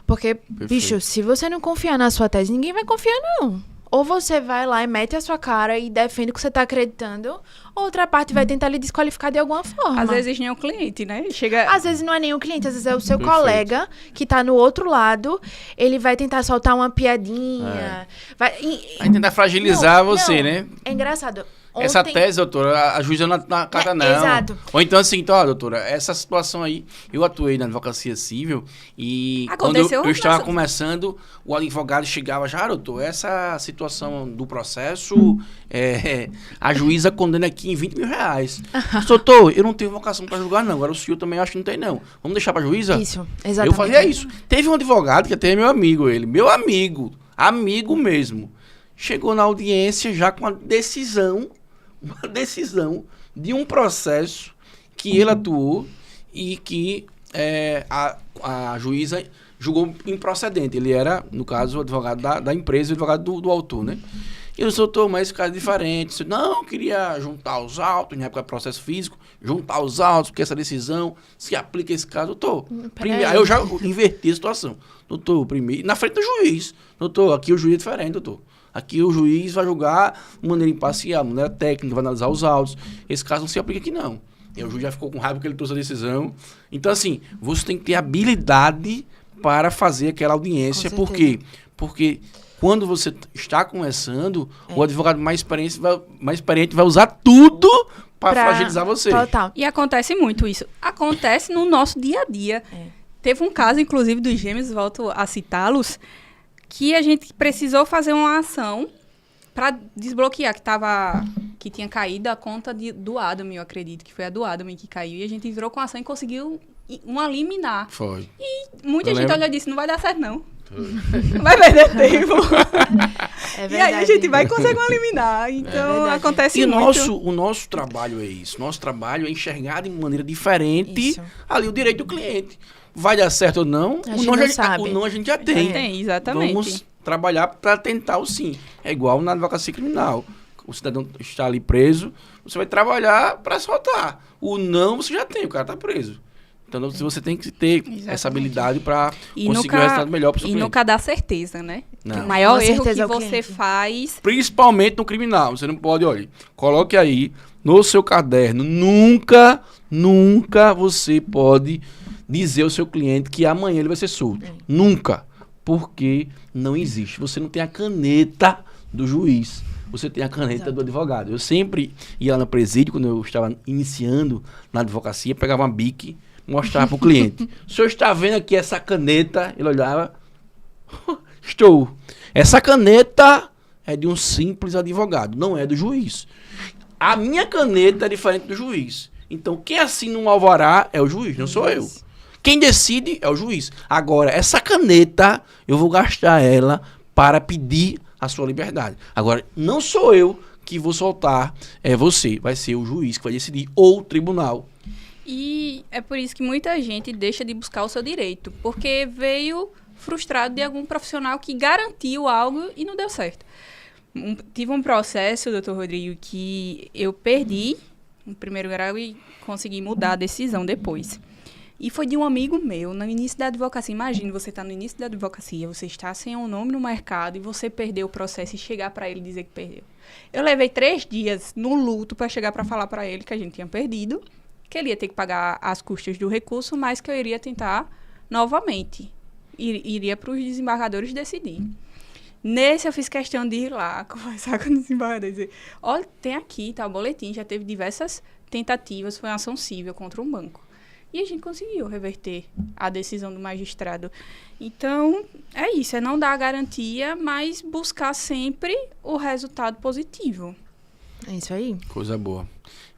Porque, bicho, se você não confiar na sua tese, ninguém vai confiar, não. Ou você vai lá e mete a sua cara e defende o que você tá acreditando, ou outra parte vai tentar lhe desqualificar de alguma forma. Às vezes nem é o cliente, né? Às vezes não é nem o cliente, às vezes é o seu colega que tá no outro lado, ele vai tentar soltar uma piadinha. Vai tentar fragilizar você, né? É engraçado. Essa tese, doutora, a juíza não cata não. Exato. Ou então assim, doutora, essa situação aí, eu atuei na advocacia civil e aconteceu quando eu estava começando, o advogado chegava já, doutor, essa situação do processo, a juíza condena aqui em 20 mil reais. Doutor, eu não tenho vocação para julgar não, agora o senhor também acho que não tem não. Vamos deixar para a juíza? Isso, exatamente. Eu fazia isso. Teve um advogado que até é meu amigo, amigo mesmo. Chegou na audiência já com uma decisão de um processo que ele atuou e que a juíza julgou improcedente. Ele era, no caso, o advogado da empresa e o advogado do autor, né? E eu disse, doutor, mas esse caso é diferente. Disse, não, eu queria juntar os autos, na época do processo físico, juntar os autos, porque essa decisão se aplica a esse caso. Doutor, aí eu já inverti a situação. Doutor, primeiro, na frente do juiz. Doutor, aqui o juiz é diferente, doutor. Aqui o juiz vai julgar de maneira imparcial, de maneira técnica, vai analisar os autos. Esse caso não se aplica aqui, não. E o juiz já ficou com raiva porque ele trouxe a decisão. Então, assim, você tem que ter habilidade para fazer aquela audiência. Por quê? Porque quando você está começando, o advogado mais experiente vai usar tudo para fragilizar você. Total. E acontece muito isso. Acontece no nosso dia a dia. Teve um caso, inclusive, dos gêmeos, volto a citá-los, que a gente precisou fazer uma ação para desbloquear, que tinha caído a conta do Adam, eu acredito, que foi a do Adam que caiu. E a gente entrou com a ação e conseguiu uma liminar. Foi. E muita gente olhou e disse, não vai dar certo, não. Vai perder tempo. É verdade. E aí a gente vai conseguir uma liminar. Então, acontece muito. O nosso trabalho é isso. Nosso trabalho é enxergar de maneira diferente ali o direito do cliente. Vai dar certo ou não, o não a gente já tem. Tem, exatamente. Vamos trabalhar para tentar o sim. É igual na advocacia criminal. O cidadão está ali preso, você vai trabalhar para soltar. O não você já tem, o cara está preso. Então você tem que ter essa habilidade para conseguir um resultado melhor para o seu cliente. E nunca dá certeza, né? Não. O maior Com erro que certeza você faz... Principalmente no criminal. Você não pode, olha, coloque aí no seu caderno. Nunca você pode dizer ao seu cliente que amanhã ele vai ser solto. Nunca. Porque não existe. Você não tem a caneta do juiz. Você tem a caneta do advogado. Eu sempre ia lá no presídio, quando eu estava iniciando na advocacia, pegava uma bique, mostrava para o cliente. O senhor está vendo aqui essa caneta? Ele olhava. Estou. Essa caneta é de um simples advogado, não é do juiz. A minha caneta é diferente do juiz. Então, quem assina um alvará é o juiz, não sou eu. Quem decide é o juiz. Agora, essa caneta, eu vou gastar ela para pedir a sua liberdade. Agora, não sou eu que vou soltar, é você. Vai ser o juiz que vai decidir, ou o tribunal. E é por isso que muita gente deixa de buscar o seu direito, porque veio frustrado de algum profissional que garantiu algo e não deu certo. Tive um processo, doutor Rodrigo, que eu perdi no primeiro grau e consegui mudar a decisão depois. E foi de um amigo meu, no início da advocacia. Imagina, você está no início da advocacia, você está sem um nome no mercado e você perdeu o processo e chegar para ele e dizer que perdeu. Eu levei 3 dias no luto para chegar para falar para ele que a gente tinha perdido, que ele ia ter que pagar as custas do recurso, mas que eu iria tentar novamente. Iria para os desembargadores decidir. Nesse eu fiz questão de ir lá, conversar com o desembargador e dizer, olha, tem aqui, tá o boletim, já teve diversas tentativas, foi uma ação civil contra um banco. E a gente conseguiu reverter a decisão do magistrado. Então, é isso, é não dar a garantia, mas buscar sempre o resultado positivo. É isso aí. Coisa boa.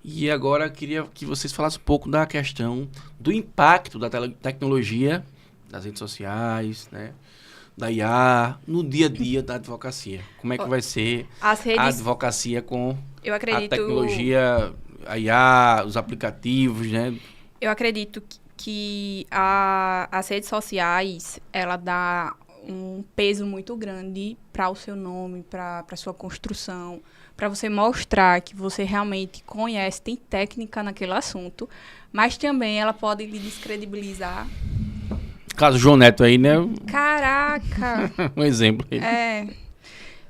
E agora eu queria que vocês falassem um pouco da questão do impacto da tecnologia, das redes sociais, né, da IA, no dia a dia da advocacia. Como é que vai ser a advocacia com a tecnologia, a IA, os aplicativos, né? Eu acredito que as redes sociais, ela dá um peso muito grande para o seu nome, para a sua construção, para você mostrar que você realmente conhece, tem técnica naquele assunto, mas também ela pode lhe descredibilizar. Caso João Neto aí, né? Caraca! Um exemplo aí.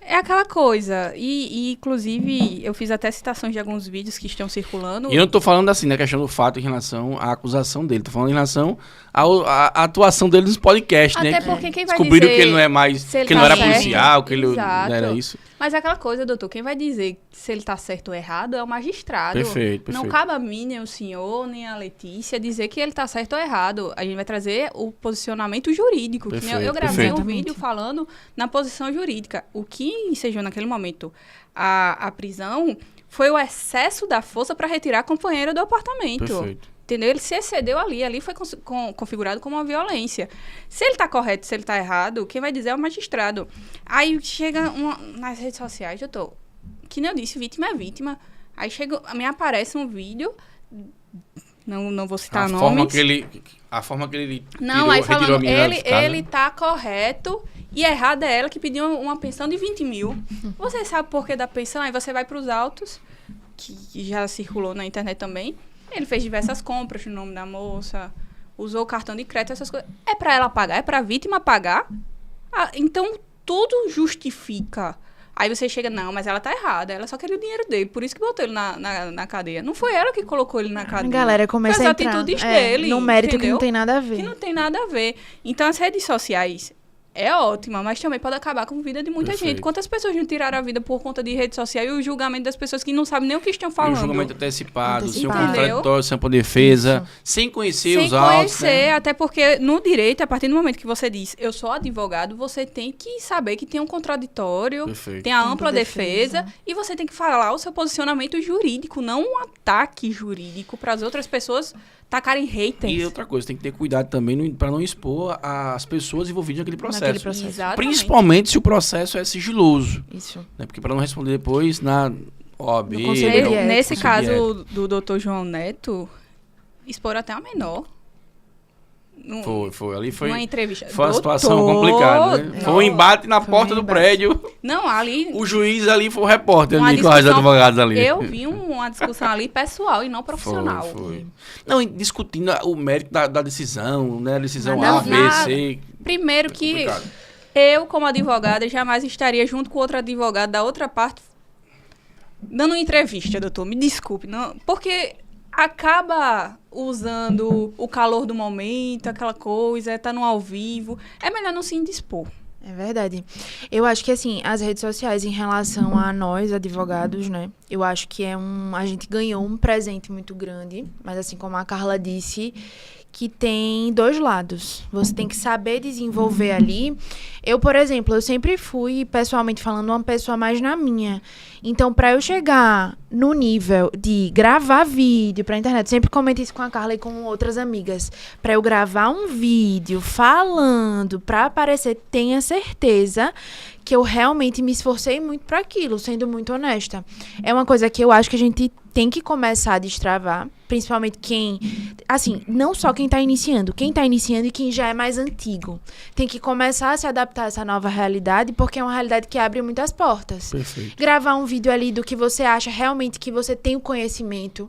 É aquela coisa. E, inclusive, eu fiz até citações de alguns vídeos que estão circulando. E eu não estou falando assim, na questão do fato em relação à acusação dele. Estou falando em relação à atuação dele nos podcasts, né? Até porque quem vai descobriram dizer que ele não é mais... Que ele não era policial, que ele não era isso. Mas é aquela coisa, doutor, quem vai dizer se ele está certo ou errado é o magistrado. Perfeito. Não cabe a mim, nem o senhor, nem a Letícia dizer que ele está certo ou errado. A gente vai trazer o posicionamento jurídico. Eu gravei um vídeo falando na posição jurídica. O que ensejou naquele momento a prisão foi o excesso da força para retirar a companheira do apartamento. Perfeito. Entendeu? Ele se excedeu ali foi configurado como uma violência. Se ele está correto, se ele está errado, quem vai dizer é o magistrado. Aí chega nas redes sociais, doutor, que nem eu disse, vítima é vítima. Aí me aparece um vídeo, não vou citar nomes. A forma que ele não, aí falando, ele está correto E errada é ela que pediu uma pensão de 20 mil. Você sabe o porquê da pensão? Aí você vai para os autos, que já circulou na internet também. Ele fez diversas compras no nome da moça, usou o cartão de crédito, essas coisas. É para ela pagar? É para a vítima pagar? Então, tudo justifica. Aí você chega, não, mas ela tá errada. Ela só queria o dinheiro dele, por isso que botou ele na cadeia. Não foi ela que colocou ele na cadeia. A galera começa foi as a entrar atitudes dele, no mérito, entendeu? que não tem nada a ver. Que não tem nada a ver. Então, as redes sociais é ótima, mas também pode acabar com a vida de muita gente. Quantas pessoas não tiraram a vida por conta de rede social e o julgamento das pessoas que não sabem nem o que estão falando? O julgamento antecipado, sem um Entendeu? contraditório, sem uma defesa, sem conhecer os autos. Sem conhecer, até porque no direito, a partir do momento que você diz, eu sou advogado, você tem que saber que tem um contraditório, Perfeito. tem a ampla defesa, e você tem que falar o seu posicionamento jurídico, não um ataque jurídico para as outras pessoas tacarem haters. E outra coisa, tem que ter cuidado também para não expor as pessoas envolvidas naquele processo. Exatamente. Principalmente se o processo é sigiloso. Isso. Né? Porque para não responder depois na OAB... No Conselho de Ética. Nesse Conselho de caso do Dr. João Neto, expor até a menor. Foi. Ali foi uma entrevista. uma situação complicada, né? Foi um embate na porta do prédio. Não, ali... O juiz ali foi o repórter uma ali, com os advogados ali. Eu vi uma discussão ali pessoal e não profissional. Foi. Não, discutindo o mérito da decisão, né? A decisão Nada A, a B, ver. C. Primeiro Foi que complicado. eu, como advogada, jamais estaria junto com outro advogado da outra parte dando uma entrevista, doutor. Me desculpe. Não, porque acaba usando o calor do momento, aquela coisa, tá no ao vivo. É melhor não se indispor. É verdade. Eu acho que, assim, as redes sociais em relação a nós, advogados, né? Eu acho que a gente ganhou um presente muito grande, mas assim como a Carla disse, que tem dois lados. Você tem que saber desenvolver ali. Eu, por exemplo, eu sempre fui, pessoalmente falando, uma pessoa mais na minha. Então, para eu chegar no nível de gravar vídeo pra internet, sempre comento isso com a Carla e com outras amigas. Para eu gravar um vídeo falando, pra aparecer, tenha certeza que eu realmente me esforcei muito para aquilo, sendo muito honesta. É uma coisa que eu acho que a gente tem que começar a destravar, principalmente quem, assim, não só quem tá iniciando e quem já é mais antigo. Tem que começar a se adaptar a essa nova realidade, porque é uma realidade que abre muitas portas. Perfeito. Gravar um vídeo ali do que você acha realmente que você tem o conhecimento,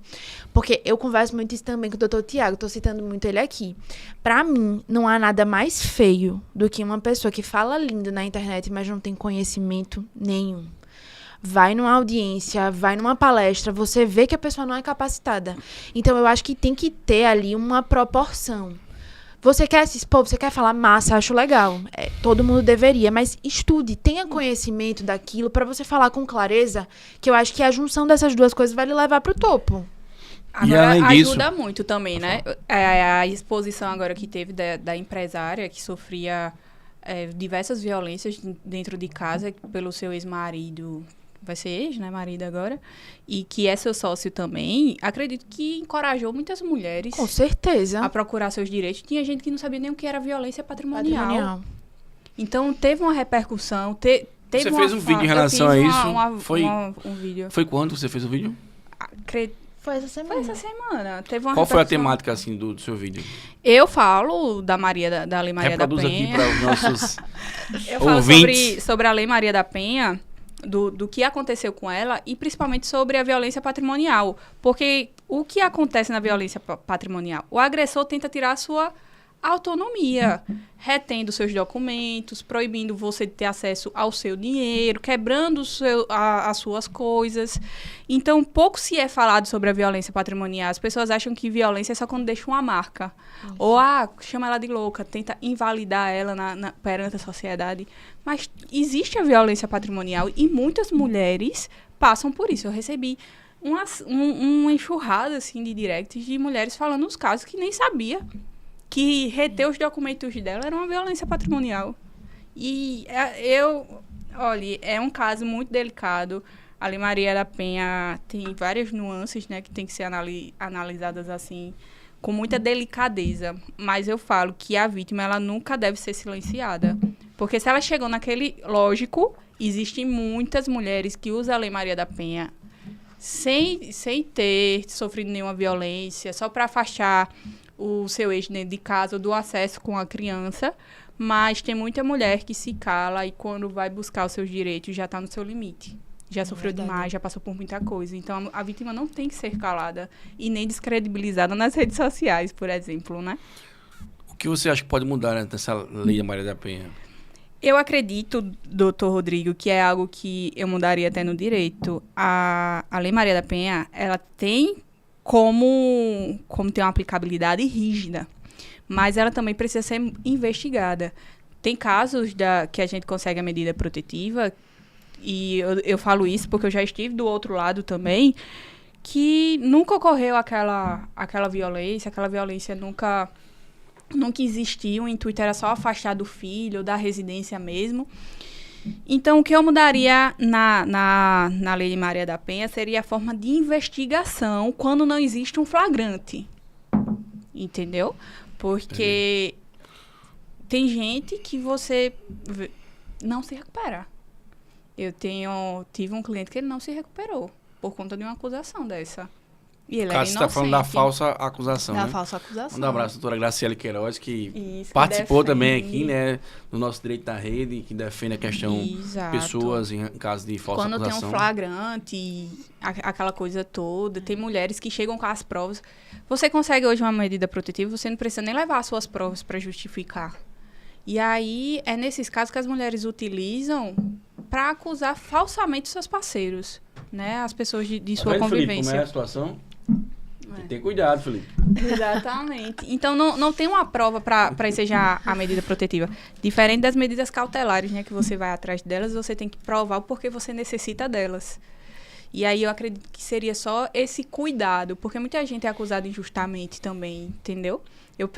porque eu converso muito isso também com o Dr. Tiago, tô citando muito ele aqui. Pra mim, não há nada mais feio do que uma pessoa que fala lindo na internet, mas não tem conhecimento nenhum. Vai numa audiência, vai numa palestra, você vê que a pessoa não é capacitada. Então, eu acho que tem que ter ali uma proporção. Você quer se expor, você quer falar massa, acho legal. Todo mundo deveria, mas estude, tenha conhecimento daquilo para você falar com clareza, que eu acho que a junção dessas duas coisas vai lhe levar pro topo. Agora, além disso, ajuda muito também, né? A exposição agora que teve da empresária que sofria diversas violências dentro de casa pelo seu ex-marido, vai ser ex, né, marido agora, e que é seu sócio também, acredito que encorajou muitas mulheres Com certeza. a procurar seus direitos. Tinha gente que não sabia nem o que era violência patrimonial. Então, teve uma repercussão, teve Você uma fez um vídeo em eu relação a fiz isso? um vídeo. Foi quando você fez o vídeo? Foi essa semana. Foi essa semana. Teve uma Qual foi a repercussão. temática, assim, do seu vídeo? Eu falo da Lei Maria da Reproduz aqui Penha. para os nossos Eu falo ouvintes. sobre a Lei Maria da Penha, do que aconteceu com ela e principalmente sobre a violência patrimonial. Porque o que acontece na violência patrimonial? O agressor tenta tirar a sua autonomia, retendo seus documentos, proibindo você de ter acesso ao seu dinheiro, quebrando as suas coisas. Então, pouco se é falado sobre a violência patrimonial. As pessoas acham que violência é só quando deixa uma marca. Isso. Ou, chama ela de louca, tenta invalidar ela perante a sociedade. Mas existe a violência patrimonial e muitas mulheres passam por isso. Eu recebi uma enxurrada assim, de directs de mulheres falando os casos que nem sabia que reter os documentos dela era uma violência patrimonial. E olha, é um caso muito delicado. A Lei Maria da Penha tem várias nuances, né, que tem que ser analisadas assim, com muita delicadeza. Mas eu falo que a vítima, ela nunca deve ser silenciada. Porque se ela chegou naquele... Lógico, existem muitas mulheres que usam a Lei Maria da Penha sem ter sofrido nenhuma violência, só para afastar o seu eixo dentro de casa, do acesso com a criança, mas tem muita mulher que se cala e quando vai buscar os seus direitos já está no seu limite. Já sofreu demais, já passou por muita coisa. Então, a vítima não tem que ser calada e nem descredibilizada nas redes sociais, por exemplo, né? O que você acha que pode mudar, né, nessa lei da Maria da Penha? Eu acredito, doutor Rodrigo, que é algo que eu mudaria até no direito. A Lei Maria da Penha, ela tem como ter uma aplicabilidade rígida, mas ela também precisa ser investigada. Tem casos que a gente consegue a medida protetiva, e eu falo isso porque eu já estive do outro lado também, que nunca ocorreu aquela violência nunca existiu, o intuito era só afastar do filho, da residência mesmo. Então, o que eu mudaria na Lei de Maria da Penha seria a forma de investigação quando não existe um flagrante. Entendeu? Porque tem gente que você não se recupera. Eu tive um cliente que ele não se recuperou por conta de uma acusação dessa. E ele era inocente. Você está falando da falsa acusação, né? Da falsa acusação. Um abraço, doutora Graciela Queiroz, que Isso, participou que também aqui, né, do nosso Direito na Rede, que defende a questão Exato. pessoas em caso de falsa Quando acusação. tem um flagrante, aquela coisa toda, tem mulheres que chegam com as provas. Você consegue hoje uma medida protetiva, você não precisa nem levar as suas provas para justificar. E aí, é nesses casos que as mulheres utilizam para acusar falsamente seus parceiros, né? As pessoas de sua convivência. Felipe, como é a situação? Tem que ter cuidado, Felipe. Exatamente. Então, não tem uma prova para ensejar a medida protetiva. Diferente das medidas cautelares, né? Que você vai atrás delas, você tem que provar o porquê você necessita delas. E aí, eu acredito que seria só esse cuidado, porque muita gente é acusada injustamente também, entendeu?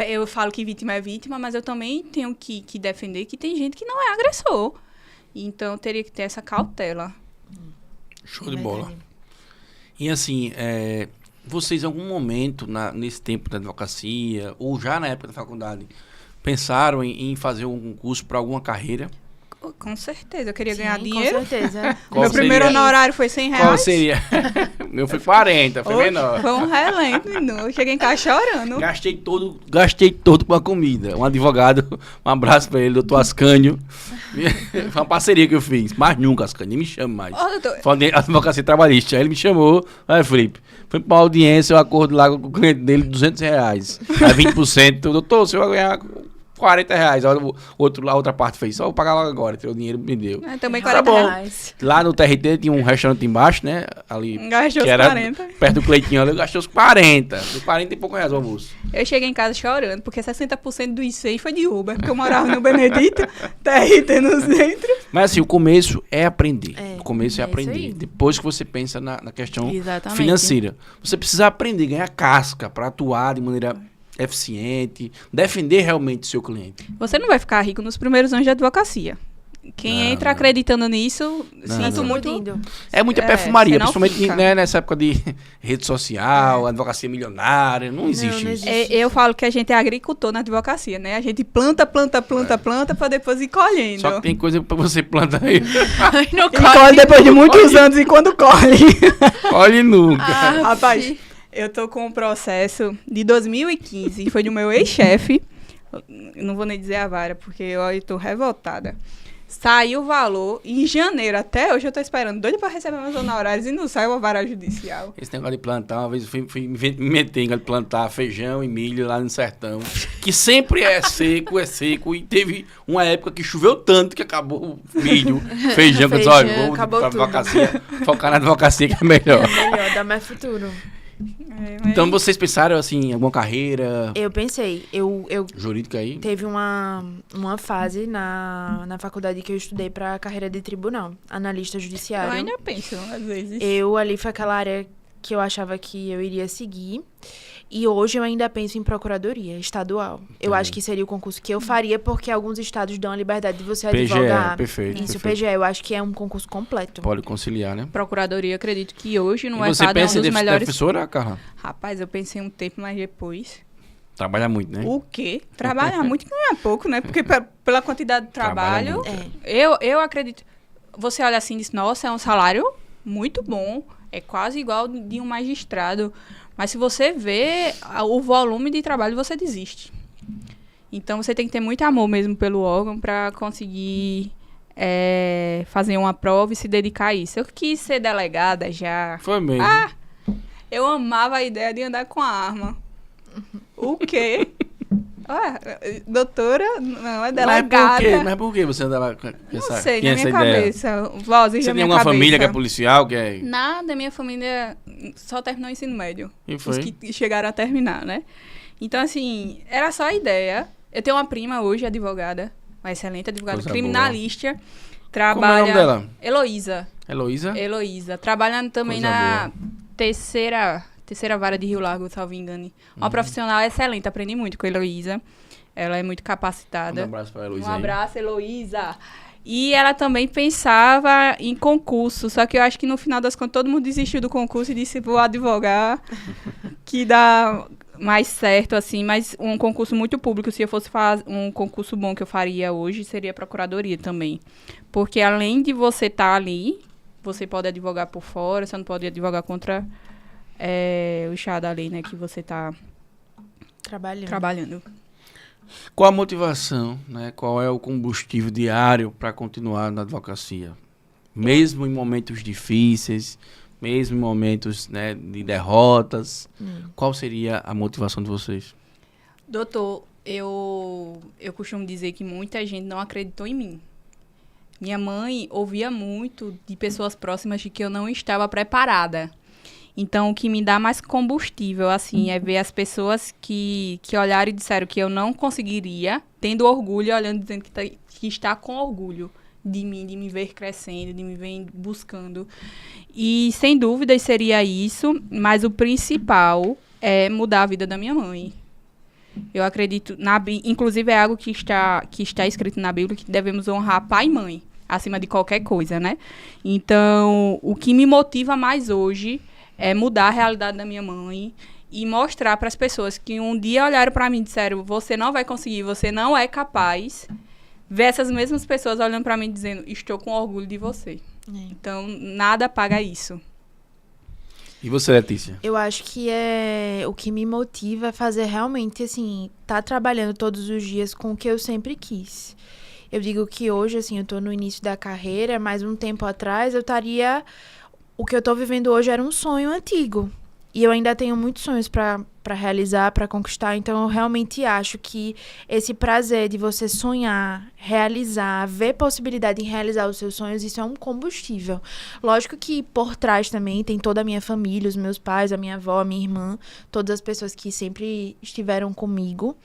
Eu falo que vítima é vítima, mas eu também tenho que defender que tem gente que não é agressor. Então, teria que ter essa cautela. Show de bola. E assim, vocês em algum momento, nesse tempo da advocacia, ou já na época da faculdade, pensaram em fazer um curso para alguma carreira? Com certeza, eu queria ganhar Com dinheiro. certeza. Meu primeiro honorário foi R$100. Qual seria? Meu foi 40, foi menor. Foi um relento, menino. Eu cheguei em casa chorando. Gastei todo com a comida. Um advogado, um abraço pra ele, doutor Ascânio. Foi uma parceria que eu fiz. Mas nunca, Ascânio, nem me chama mais. Falando de advocacia trabalhista. Aí ele me chamou, aí Felipe, foi pra uma audiência, o acordo lá com o cliente dele, R$200. Aí 20%, doutor, você vai ganhar R$40. Aí a outra parte fez, só vou pagar logo agora, o dinheiro me deu. Também Tá bom. R$40. Lá no TRT tinha um restaurante embaixo, né? Ali, Gastou que os era 40. perto do Cleitinho ali, eu gastei os 40. Os 40 e pouco reais o almoço. Eu cheguei em casa chorando, porque 60% do IC foi de Uber, porque eu morava no Benedito, TRT no centro. Mas assim, o começo é aprender. O começo é isso aprender. aí. Depois que você pensa na questão Exatamente. financeira. Você precisa aprender, ganhar casca para atuar de maneira eficiente, defender realmente o seu cliente. Você não vai ficar rico nos primeiros anos de advocacia. Quem entra acreditando nisso, sinto muito. É muita É, perfumaria, você não principalmente fica. né, nessa época de rede social, advocacia milionária. Não existe não isso. existe. Eu falo que a gente é agricultor na advocacia, né? A gente planta para depois ir colhendo. Só que tem coisa pra você plantar aí. Não E colhe depois de muitos anos e quando colhe. Olhe nunca. Rapaz, eu tô com um processo de 2015, foi do meu ex-chefe. Não vou nem dizer a vara, porque eu tô revoltada. Saiu o valor, em janeiro até hoje eu tô esperando, doido pra receber meus honorários e não saiu a vara judicial. Esse negócio de plantar, uma vez eu fui me meter em plantar feijão e milho lá no sertão, que sempre é seco, e teve uma época que choveu tanto que acabou o milho, feijão, que eu disse, olha, vou acabou pra tudo. advocacia, focar na advocacia que é melhor. Melhor, dá mais futuro. Então vocês pensaram assim, em alguma carreira Eu pensei, eu jurídica aí? teve uma fase na faculdade que eu estudei pra carreira de tribunal, analista Eu judiciário. ainda penso, às vezes. Eu ali foi aquela área que eu achava que eu iria seguir. E hoje eu ainda penso em procuradoria estadual. Eu acho que seria o concurso que eu faria, porque alguns estados dão a liberdade de você PGE, advogar. perfeito. Isso, perfeito. PGE, eu acho que é um concurso completo. Pode conciliar, né? Procuradoria, acredito que hoje no E você mercado é um pensa em dos melhores. defensora, Carla? Rapaz, eu pensei um tempo, mas depois... Trabalha muito, né? O quê? Trabalhar muito não é pouco, né? Porque pela quantidade de Trabalha trabalho... muito. Eu acredito... Você olha assim e diz, nossa, é um salário muito bom. É quase igual de um magistrado. Mas se você vê o volume de trabalho, você desiste. Então, você tem que ter muito amor mesmo pelo órgão para conseguir fazer uma prova e se dedicar a isso. Eu quis ser delegada já. Foi mesmo. Eu amava a ideia de andar com a arma. O quê? Doutora, não, é delegada. Mas por que você anda lá com essa, não sei, na minha cabeça. Vozes você da tem minha uma cabeça. família que é policial, que é... Nada, minha família só terminou o ensino médio. E foi? Os que chegaram a terminar, né? Então, assim, era só a ideia. Eu tenho uma prima hoje, advogada, uma excelente advogada, Coisa criminalista. Como é o Trabalha... nome dela? Heloísa. Heloísa? Trabalhando também Coisa na terceira vara de Rio Largo, salvo engano. Uma profissional excelente, aprendi muito com a Heloísa. Ela é muito capacitada. Um abraço pra Heloísa. Um abraço, Heloísa. E ela também pensava em concurso, só que eu acho que no final das contas todo mundo desistiu do concurso e disse, vou advogar, que dá mais certo, assim, mas um concurso muito público, se eu fosse fazer um concurso bom que eu faria hoje, seria procuradoria também. Porque além de você estar ali, você pode advogar por fora, você não pode advogar contra o chá da lei, né, que você está trabalhando. Qual a motivação, né? Qual é o combustível diário para continuar na advocacia? Mesmo em momentos difíceis, mesmo em momentos, né, de derrotas, qual seria a motivação de vocês? Doutor, eu costumo dizer que muita gente não acreditou em mim. Minha mãe ouvia muito de pessoas próximas de que eu não estava preparada. Então, o que me dá mais combustível, assim, é ver as pessoas que olharam e disseram que eu não conseguiria, tendo orgulho, olhando e dizendo que está com orgulho de mim, de me ver crescendo, de me ver buscando. E, sem dúvidas, seria isso, mas o principal é mudar a vida da minha mãe. Eu acredito, inclusive é algo que está escrito na Bíblia, que devemos honrar pai e mãe, acima de qualquer coisa, né? Então, o que me motiva mais hoje é mudar a realidade da minha mãe e mostrar para as pessoas que um dia olharam para mim e disseram, você não vai conseguir, você não é capaz, ver essas mesmas pessoas olhando para mim dizendo, estou com orgulho de você. Então, nada paga isso. E você, Letícia? Eu acho que o que me motiva é fazer realmente, assim, tá trabalhando todos os dias com o que eu sempre quis. Eu digo que hoje, assim, eu tô no início da carreira, mas um tempo atrás eu estaria... O que eu tô vivendo hoje era um sonho antigo. E eu ainda tenho muitos sonhos para realizar, para conquistar. Então, eu realmente acho que esse prazer de você sonhar, realizar, ver possibilidade em realizar os seus sonhos, isso é um combustível. Lógico que por trás também tem toda a minha família, os meus pais, a minha avó, a minha irmã, todas as pessoas que sempre estiveram comigo.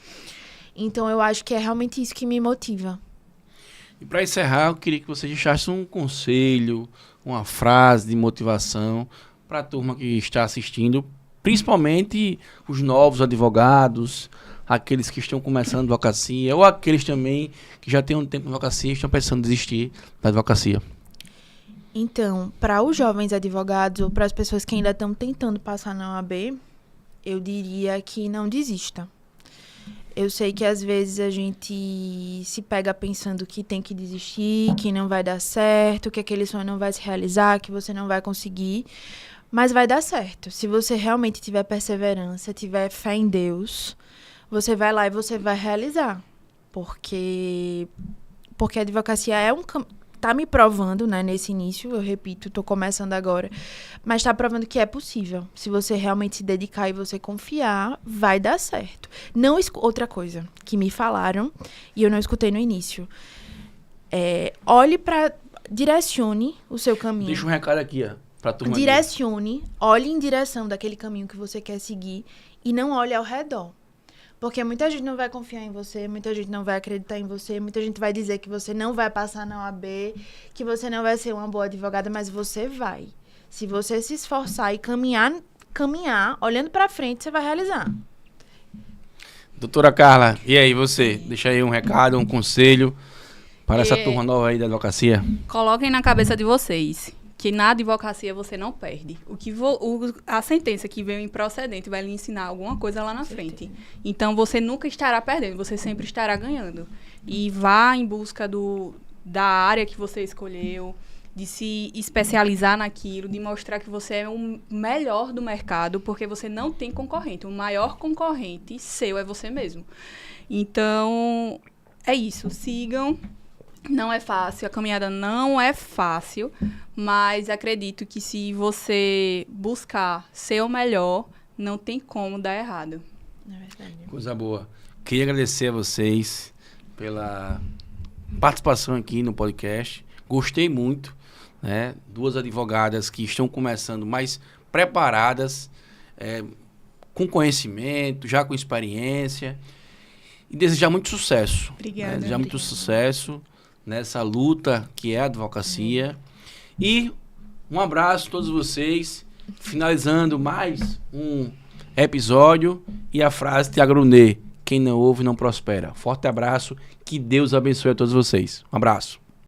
Então, eu acho que é realmente isso que me motiva. E para encerrar, eu queria que você deixasse um conselho, uma frase de motivação para a turma que está assistindo, principalmente os novos advogados, aqueles que estão começando a advocacia, ou aqueles também que já têm um tempo na advocacia e estão pensando em desistir da advocacia. Então, para os jovens advogados ou para as pessoas que ainda estão tentando passar na OAB, eu diria que não desista. Eu sei que às vezes a gente se pega pensando que tem que desistir, que não vai dar certo, que aquele sonho não vai se realizar, que você não vai conseguir, mas vai dar certo. Se você realmente tiver perseverança, tiver fé em Deus, você vai lá e você vai realizar. Porque a advocacia é tá me provando, né, nesse início, eu repito, tô começando agora, mas tá provando que é possível. Se você realmente se dedicar e você confiar, vai dar certo. Outra coisa que me falaram, e eu não escutei no início, direcione o seu caminho. Deixa um recado aqui, ó, pra turma. Direcione, olhe em direção daquele caminho que você quer seguir e não olhe ao redor. Porque muita gente não vai confiar em você, muita gente não vai acreditar em você, muita gente vai dizer que você não vai passar na OAB, que você não vai ser uma boa advogada, mas você vai. Se você se esforçar e caminhar, olhando pra frente, você vai realizar. Doutora Carla, e aí você? Deixa aí um recado, um conselho para essa turma nova aí da advocacia. Coloquem na cabeça de vocês que na advocacia você não perde. A sentença que veio improcedente vai lhe ensinar alguma coisa lá na frente. Então, você nunca estará perdendo, você sempre estará ganhando. E vá em busca da área que você escolheu, de se especializar naquilo, de mostrar que você é o melhor do mercado, porque você não tem concorrente. O maior concorrente seu é você mesmo. Então, é isso. Sigam. Não é fácil, a caminhada não é fácil, mas acredito que se você buscar ser o melhor, não tem como dar errado. É verdade. Coisa boa. Queria agradecer a vocês pela participação aqui no podcast. Gostei muito, né? 2 advogadas que estão começando mais preparadas, com conhecimento, já com experiência. E desejar muito sucesso. Obrigada. Desejar muito sucesso nessa luta que é a advocacia. E um abraço a todos vocês. Finalizando mais um episódio. E a frase de Tiago Brunet: quem não ouve não prospera. Forte abraço. Que Deus abençoe a todos vocês. Um abraço.